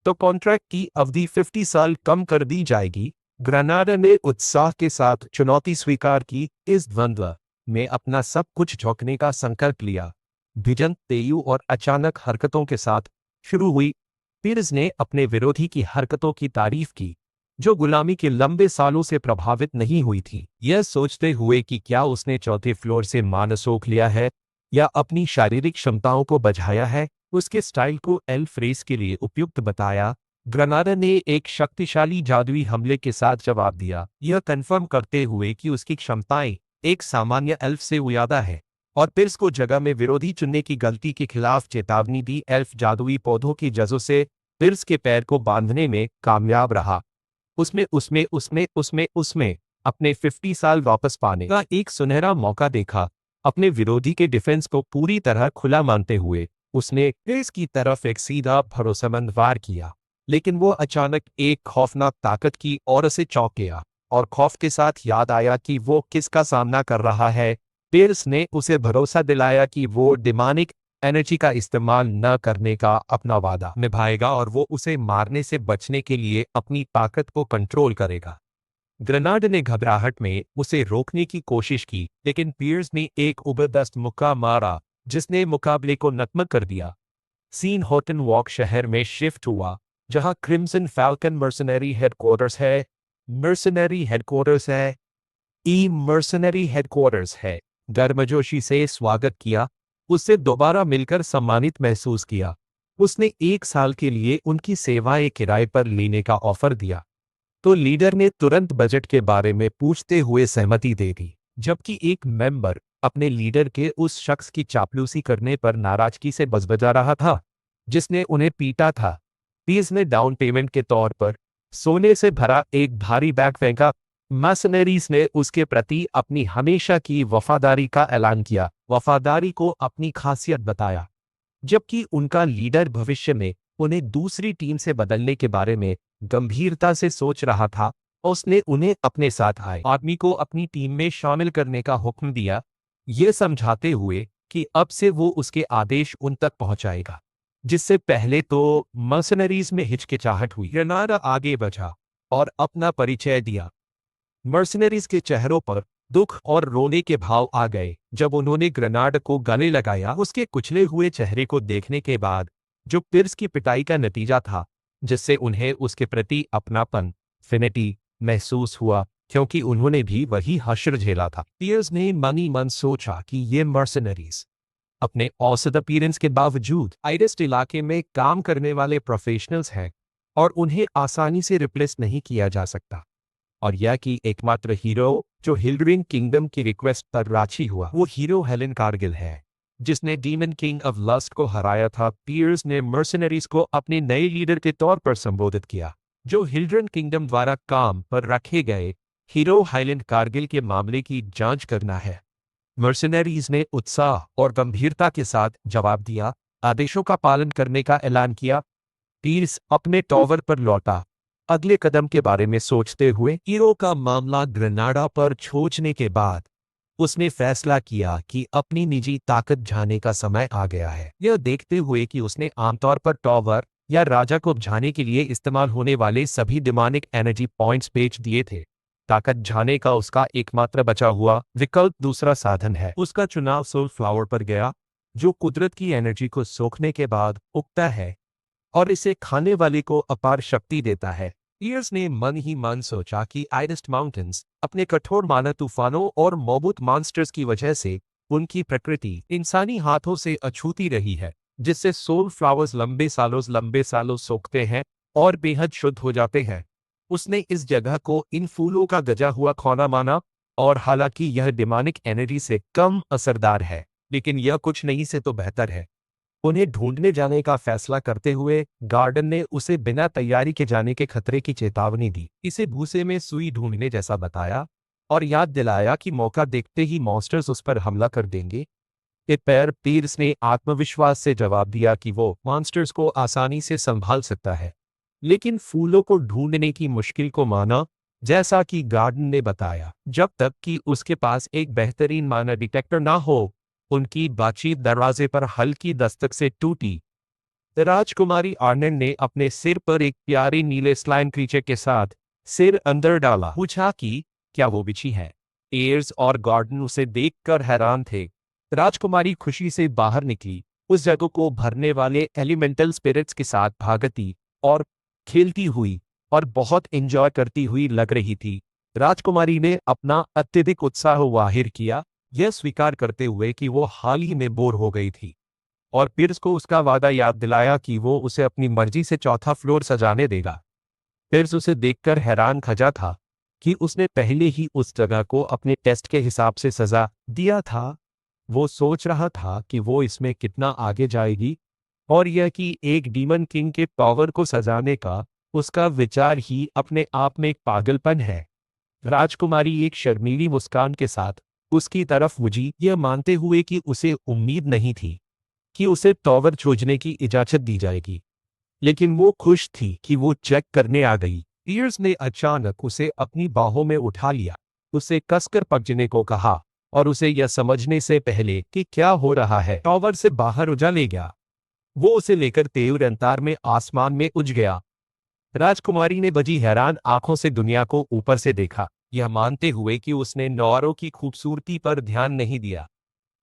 तो कॉन्ट्रैक्ट की अवधि 50 साल कम कर दी जाएगी। ग्रेनाड ने उत्साह के साथ चुनौती स्वीकार की। इस द्वंद्व में अपना सब कुछ झोंकने का संकल्प लिया। भिजन तेयु और अचानक हरकतों के साथ शुरू हुई। पीर्स ने अपने विरोधी की हरकतों की तारीफ की, जो गुलामी के लंबे सालों से प्रभावित नहीं हुई थी, यह सोचते हुए कि क्या उसने चौथे फ्लोर से मानसोख लिया है या अपनी शारीरिक क्षमताओं को बढ़ाया है। उसके स्टाइल को एल्फ रेस के लिए उपयुक्त बताया। ग्रनाडा ने एक शक्तिशाली जादुई हमले के साथ जवाब दिया, यह कन्फर्म करते हुए कि उसकी क्षमताएं एक सामान्य एल्फ से ज्यादा है, और पिर्स को जगह में विरोधी चुनने की गलती के खिलाफ चेतावनी दी। एल्फ जादुई पौधों की जजों से पिर्स के पैर को बांधने में कामयाब रहा। उसमें अपने 50 साल वापस पाने का एक सुनहरा मौका देखा। अपने विरोधी के डिफेंस को पूरी तरह खुला मानते हुए उसने पिर्स की तरफ एक सीधा भरोसेमंद वार किया, लेकिन वो अचानक एक खौफनाक ताकत की ओर से चौंक गया, और खौफ के साथ याद आया कि वो किसका सामना कर रहा है। पिर्स ने उसे भरोसा दिलाया कि वो डिमोनिक एनर्जी का इस्तेमाल न करने का अपना वादा निभाएगा और वो उसे मारने से बचने के लिए अपनी ताकत को कंट्रोल करेगा। ग्रेनाड ने घबराहट में उसे रोकने की कोशिश की, लेकिन पियर्स ने एक जबरदस्त मुक्का मारा जिसने मुकाबले को नतमक कर दिया। सीन हॉटन वॉक शहर में शिफ्ट हुआ, जहां क्रिम्सन फैल्कन मर्सनरी हेडक्वार्टर्स है। गर्मजोशी से स्वागत किया, उससे दोबारा मिलकर सम्मानित महसूस किया। उसने 1 साल के लिए उनकी सेवाएं किराए पर लेने का ऑफर दिया, तो लीडर ने तुरंत बजट के बारे में पूछते हुए सहमति दे दी, जबकि एक मेंबर अपने लीडर के उस शख्स की चापलूसी करने पर नाराजगी से बजबजा रहा था जिसने उन्हें पीटा था। पीस ने डाउन पेमेंट के तौर पर सोने से भरा एक भारी बैग फेंका। मर्सनरीज ने उसके प्रति अपनी हमेशा की वफादारी का ऐलान किया, वफादारी को अपनी खासियत बताया, जबकि उनका लीडर भविष्य में उन्हें दूसरी टीम से बदलने के बारे में गंभीरता से सोच रहा था। उसने उन्हें अपने साथ आए आदमी को अपनी टीम में शामिल करने का हुक्म दिया, ये समझाते हुए कि अब से वो उसके आदेश उन तक पहुंचाएगा, जिससे पहले तो मर्सनरीज में हिचकिचाहट हुई। ग्रेनाडा आगे बढ़ा और अपना परिचय दिया। मर्सनरीज के चेहरों पर दुख और रोने के भाव आ गए जब उन्होंने ग्रेनाड को गले लगाया। उसके कुचले हुए चेहरे को देखने के बाद, जो पिर्स की पिटाई का नतीजा था, जिससे उन्हें उसके प्रति अपनापन फिनिटी महसूस हुआ, क्योंकि उन्होंने भी वही हश्र झेला था। पियर्स ने मन ही मन सोचा कि ये मर्सनरीज अपने औसत अपीयरेंस के बावजूद आइडेस्ट इलाके में काम करने वाले प्रोफेशनल्स हैं और उन्हें आसानी से रिप्लेस नहीं किया जा सकता। और यह कि एकमात्र हीरो जो हिल्ड्रिंग किंगडम की रिक्वेस्ट पर राजी हुआ, वो हीरो हेलेन कारगिल है, जिसने डीमन किंग ऑफ लस्ट को हराया था। पियर्स ने मर्सनरीज को अपने नए लीडर के तौर पर संबोधित किया, जो हिल्ड्रिन किंगडम द्वारा काम पर रखे गए हीरो हाइलैंड कारगिल के मामले की जांच करना है। मर्सनरीज ने उत्साह और गंभीरता के साथ जवाब दिया, आदेशों का पालन करने का ऐलान किया। पियर्स अपने टॉवर पर लौटा, अगले कदम के बारे में सोचते हुए। हीरो का मामला ग्रेनाडा पर छोड़ने के बाद उसने फैसला किया कि अपनी निजी ताकत झाने का समय आ गया है। यह देखते हुए कि उसने आमतौर पर टॉवर या राजा को झाने के लिए इस्तेमाल होने वाले सभी डिमोनिक एनर्जी पॉइंट्स बेच दिए थे, ताकत झाने का उसका एकमात्र बचा हुआ विकल्प दूसरा साधन है। उसका चुनाव सोल फ्लावर पर गया, जो कुदरत की एनर्जी को सोखने के बाद उगता है और इसे खाने वाले को अपार शक्ति देता है। पियर्स ने मन ही मन सोचा कि आइडेस्ट माउंटेन्स अपने कठोर माना तूफानों और मौबूत मॉन्स्टर्स की वजह से उनकी प्रकृति इंसानी हाथों से अछूती रही है, जिससे सोल फ्लावर्स लंबे सालों सोखते हैं और बेहद शुद्ध हो जाते हैं। उसने इस जगह को इन फूलों का गजा हुआ खौना माना, और हालांकि यह डिमोनिक एनर्जी से कम असरदार है, लेकिन यह कुछ नहीं से तो बेहतर है। उन्हें ढूंढने जाने का फैसला करते हुए गार्डन ने उसे बिना तैयारी के जाने के खतरे की चेतावनी दी, इसे भूसे में सुई ढूंढने जैसा बताया और याद दिलाया कि मौका देखते ही मॉन्स्टर्स उस पर हमला कर देंगे। पियर्स ने आत्मविश्वास से जवाब दिया कि वो मॉन्स्टर्स को आसानी से संभाल सकता है, लेकिन फूलों को ढूंढने की मुश्किल को माना, जैसा कि गार्डन ने बताया, जब तक कि उसके पास एक बेहतरीन माना डिटेक्टर ना हो। उनकी बातचीत दरवाजे पर हल्की दस्तक से टूटी। राजकुमारी आर्नन ने अपने सिर पर एक प्यारे नीले स्लाइम क्रीचर के साथ सिर अंदर डाला, पूछा कि क्या वो बिच्छी है। एयर्स और गॉर्डन उसे देखकर हैरान थे। राजकुमारी खुशी से बाहर निकली, उस जगह को भरने वाले एलिमेंटल स्पिरिट्स के साथ भागती और खेलती हुई और बहुत एंजॉय करती हुई लग रही थी। राजकुमारी ने अपना अत्यधिक उत्साह जाहिर किया, यह स्वीकार करते हुए कि वो हाल ही में बोर हो गई थी, और पियर्स को उसका वादा याद दिलाया कि वो उसे अपनी मर्जी से चौथा फ्लोर सजाने देगा। पियर्स उसे देखकर हैरान खजा था कि उसने पहले ही उस जगह को अपने टेस्ट के हिसाब से सजा दिया था। वो सोच रहा था कि वो इसमें कितना आगे जाएगी, और यह कि एक डीमन किंग के पावर को सजाने का उसका विचार ही अपने आप में एक पागलपन है। राजकुमारी एक शर्मीली मुस्कान के साथ उसकी तरफ मुझी, यह मानते हुए कि उसे उम्मीद नहीं थी कि उसे टॉवर खोजने की इजाजत दी जाएगी, लेकिन वो खुश थी कि वो चेक करने आ गई। पियर्स ने अचानक उसे अपनी बाहों में उठा लिया, उसे कसकर पकड़ने को कहा और उसे यह समझने से पहले कि क्या हो रहा है टॉवर से बाहर उछाले गया। वो उसे लेकर तेज रफ्तार में आसमान में उड़ गया। राजकुमारी ने बड़ी हैरान आंखों से दुनिया को ऊपर से देखा, यह मानते हुए कि उसने नौरों की खूबसूरती पर ध्यान नहीं दिया,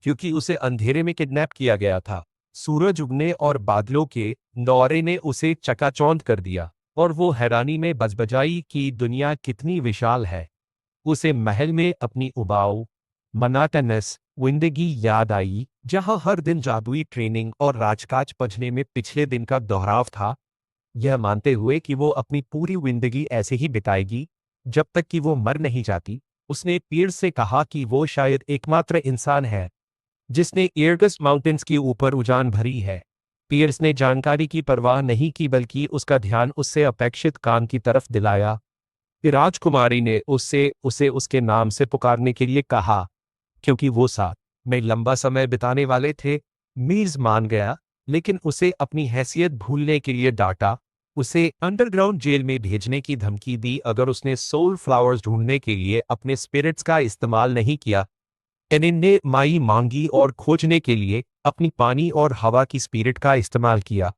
क्योंकि उसे अंधेरे में किडनैप किया गया था। सूरज उगने और बादलों के दौरे ने उसे चकाचौंध कर दिया, और वो हैरानी में बजबजाई कि दुनिया कितनी विशाल है। उसे महल में अपनी उबाऊ मनाटनस जिंदगी याद आई, जहां हर दिन जादुई ट्रेनिंग और राजकाज पढ़ने में पिछले दिन का दोहराव था। यह मानते हुए कि वो अपनी पूरी जिंदगी ऐसे ही बिताएगी जब तक कि वो मर नहीं जाती, उसने पियर्स से कहा कि वो शायद एकमात्र इंसान है जिसने एयरगस्ट माउंटेन्स के ऊपर उड़ान भरी है। पियर्स ने जानकारी की परवाह नहीं की, बल्कि उसका ध्यान उससे अपेक्षित काम की तरफ दिलाया। फिर राजकुमारी ने उसे उसके नाम से पुकारने के लिए कहा, क्योंकि वो साथ में लंबा समय बिताने वाले थे। मीर्स मान गया, लेकिन उसे अपनी हैसियत भूलने के लिए डांटा, उसे अंडरग्राउंड जेल में भेजने की धमकी दी अगर उसने सोल फ्लावर्स ढूंढने के लिए अपने स्पिरिट्स का इस्तेमाल नहीं किया। एनिन ने माई मांगी और खोजने के लिए अपनी पानी और हवा की स्पिरिट का इस्तेमाल किया।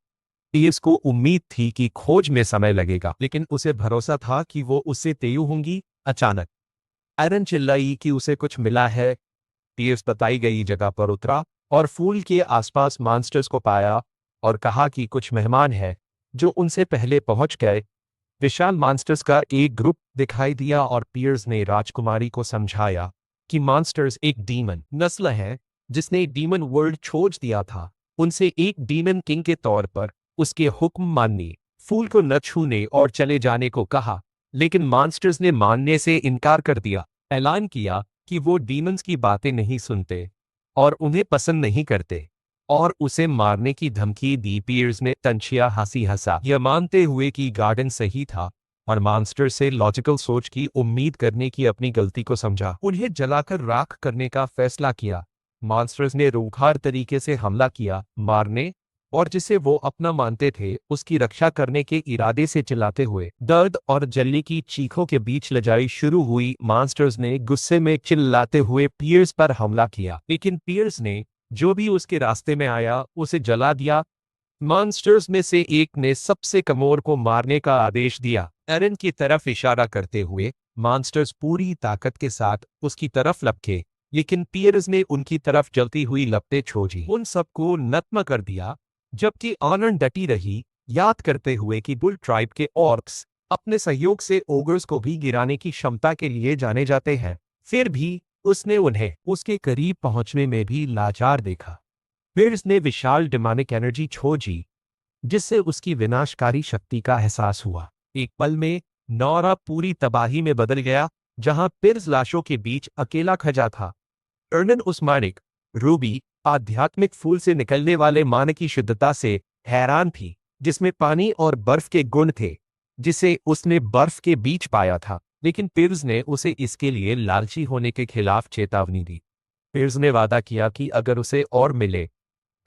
पियर्स को उम्मीद थी कि खोज में समय लगेगा, लेकिन उसे भरोसा था कि वो उससे तेज होंगी। अचानक एरन चिल्लाई कि उसे कुछ मिला है। पियर्स बताई गई जगह पर उतरा और फूल के आसपास मॉन्स्टर्स को पाया और कहा कि कुछ मेहमान हैं जो उनसे पहले पहुंच गए। विशाल मॉन्स्टर्स का एक ग्रुप दिखाई दिया और पियर्स ने राजकुमारी को समझाया कि मॉन्स्टर्स एक डीमन नस्ल है जिसने डीमन वर्ल्ड छोड़ दिया था। उनसे एक डीमन किंग के तौर पर उसके हुक्म मानने, फूल को न छूने और चले जाने को कहा, लेकिन मॉन्स्टर्स ने मानने से इनकार कर दिया। ऐलान किया कि वो डीमंस की बातें नहीं सुनते और उन्हें पसंद नहीं करते, और उसे मारने की धमकी दी। पियर्स ने तंचिया हंसी हंसा, यह मानते हुए कि गार्डन सही था और मॉन्स्टर से लॉजिकल सोच की उम्मीद करने की अपनी गलती को समझा। उन्हें जलाकर राख करने का फैसला किया। मॉन्स्टर्स ने रूखार तरीके से हमला किया, मारने और जिसे वो अपना मानते थे उसकी रक्षा करने के इरादे से चिल्लाते हुए। दर्द और जल्दी की चीखों के बीच लड़ाई शुरू हुई। मॉन्स्टर्स ने गुस्से में चिल्लाते हुए पियर्स पर हमला किया, लेकिन पियर्स ने जो भी उसके रास्ते में आया उसे जला दिया। मॉन्स्टर्स में से एक ने सबसे कमजोर को मारने का आदेश दिया। एरन की तरफ इशारा करते हुए मॉन्स्टर्स पूरी ताकत के साथ उसकी तरफ लपके, लेकिन पियर्स ने उनकी तरफ जलती हुई लपटें छोड़ी, उन सबको नत्म कर दिया। जबकि ऑनर डटी रही, याद करते हुए कि बुल ट्राइब के ऑर्क्स अपने सहयोग से ओगर्स को भी गिराने की क्षमता के लिए जाने जाते हैं। फिर भी उसने उन्हें उसके करीब पहुंचने में भी लाचार देखा। पियर्स ने विशाल डिमोनिक एनर्जी छोड़ी, जिससे उसकी विनाशकारी शक्ति का एहसास हुआ। एक पल में नौरा पूरी तबाही में बदल गया, जहां पियर्स लाशों के बीच अकेला खजा था। अर्नन उस मानिक रूबी आध्यात्मिक फूल से निकलने वाले मान की शुद्धता से हैरान थी, जिसमें पानी और बर्फ के गुण थे, जिसे उसने बर्फ के बीच पाया था। लेकिन पियर्स ने उसे इसके लिए लालची होने के खिलाफ चेतावनी दी। पियर्स ने वादा किया कि अगर उसे और मिले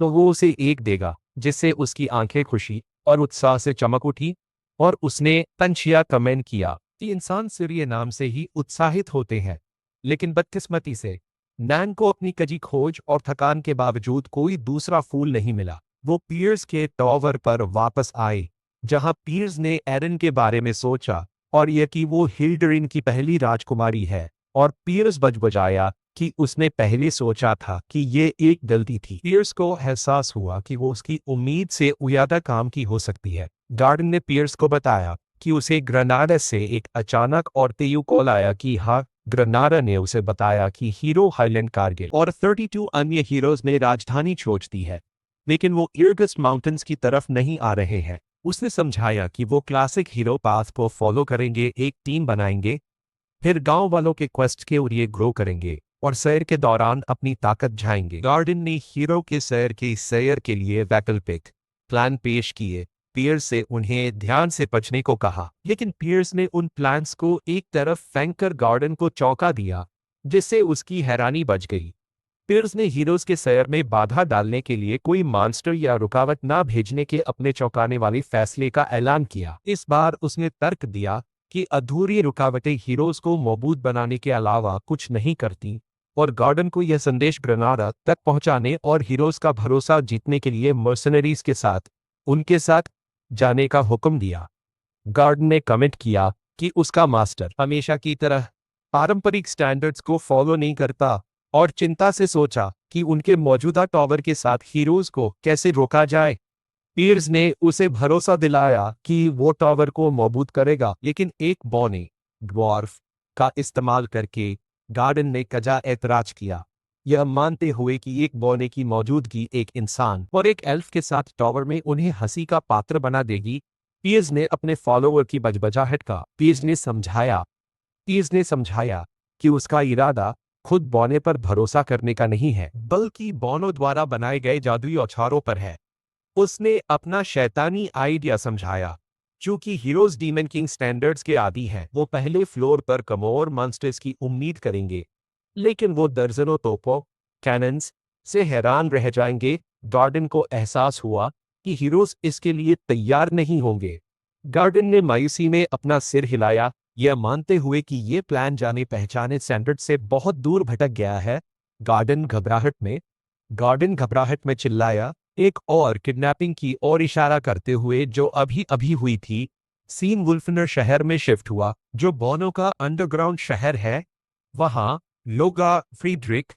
तो वो उसे एक देगा, जिससे उसकी आंखें खुशी और उत्साह से चमक उठी। और उसने तंचिया कमेंट किया कि इंसान सिर्फ नाम से ही उत्साहित होते हैं, लेकिन बदकिस्मती से नैन को अपनी कजी खोज और थकान के बावजूद कोई दूसरा फूल नहीं मिला। वो पियर्स के टॉवर पर वापस आए, जहां पियर्स ने एरन के बारे में सोचा और यह कि वो हिल्डरिन की पहली राजकुमारी है। और पियर्स बजबजाया कि उसने पहले सोचा था कि ये एक गलती थी। पियर्स को एहसास हुआ कि वो उसकी उम्मीद से ज्यादा काम की हो सकती है। गार्डन ने पियर्स को बताया कि उसे ग्रेनाडा से एक अचानक और तेयू कॉल आया कि हाँ, ग्रेनाडा ने उसे बताया कि हीरो हाईलैंड कारगिल और 32 अन्य हीरोज ने राजधानी छोड़ दी है, लेकिन वो इर्गस माउंटेन्स की तरफ नहीं आ रहे हैं। उसने समझाया कि वो क्लासिक हीरो पाथ को फॉलो करेंगे, एक टीम बनाएंगे, फिर गांव वालों के क्वेस्ट के लिए ग्रो करेंगे और सैर के दौरान अपनी ताकत झाएंगे। गार्डन ने हीरो के सैर के लिए वैकल्पिक प्लान पेश किए। पियर्स से उन्हें ध्यान से बचने को कहा, लेकिन पियर्स ने उन प्लान्स को एक तरफ फेंककर गार्डन को चौंका दिया, जिससे उसकी हैरानी बच गई। पियर्स ने हीरोज के सैर में बाधा डालने के लिए कोई मॉन्स्टर या रुकावट ना भेजने के अपने चौंकाने वाले फैसले का ऐलान किया। इस बार उसने तर्क दिया कि अधूरी रुकावटें हीरोज को मजबूत बनाने के अलावा कुछ नहीं करती, और गार्डन को यह संदेश ग्रेनाडा तक पहुंचाने और हीरोज का भरोसा जीतने के लिए मर्सनरीज के साथ उनके साथ जाने का हुक्म दिया। गार्डन ने कमिट किया कि उसका मास्टर हमेशा की तरह पारंपरिक स्टैंडर्ड्स को फॉलो नहीं करता, और चिंता से सोचा कि उनके मौजूदा टावर के साथ हीरोज को कैसे रोका जाए। पियर्स ने उसे भरोसा दिलाया कि वो टावर को मजबूत करेगा, लेकिन एक बौने ड्वार्फ का इस्तेमाल करके। गार्डन ने कजा ऐतराज किया, यह मानते हुए कि एक बौने की मौजूदगी एक इंसान और एक एल्फ के साथ टावर में उन्हें हंसी का पात्र बना देगी। पियर्स ने अपने फॉलोअर की बजबजाहट का पियर्स ने समझाया कि उसका इरादा खुद बौने पर भरोसा करने का नहीं है, बल्कि बौनों द्वारा बनाए गए जादुई औजारों पर है। उसने अपना शैतानी आइडिया समझाया। चूंकि हीरोज डीमन किंग स्टैंडर्ड्स के आदी हैं, वो पहले फ्लोर पर कमोर मॉन्स्टर्स की उम्मीद करेंगे, लेकिन वो दर्जनों तोपों कैनन्स से हैरान रह जाएंगे। गार्डन को एहसास हुआ कि हीरोज इसके लिए तैयार नहीं होंगे। गार्डन ने मायूसी में अपना सिर हिलाया, यह मानते हुए कि यह प्लान जाने पहचाने स्टैंडर्ड से बहुत दूर भटक गया है। गार्डन घबराहट में चिल्लाया, एक और किडनैपिंग की ओर इशारा करते हुए जो अभी अभी हुई थी। सीन वुल्फनर शहर में शिफ्ट हुआ, जो बोनो का अंडरग्राउंड शहर है। वहां लोगा फ्रीड्रिक,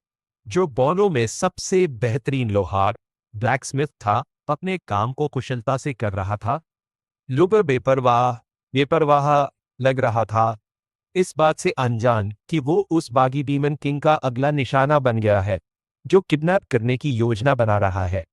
जो बोनो में सबसे बेहतरीन लोहार ब्लैकस्मिथ था, अपने काम को कुशलता से कर रहा था। लुगर बेपरवाह लग रहा था, इस बात से अनजान कि वो उस बागी डीमन किंग का अगला निशाना बन गया है, जो किडनैप करने की योजना बना रहा है।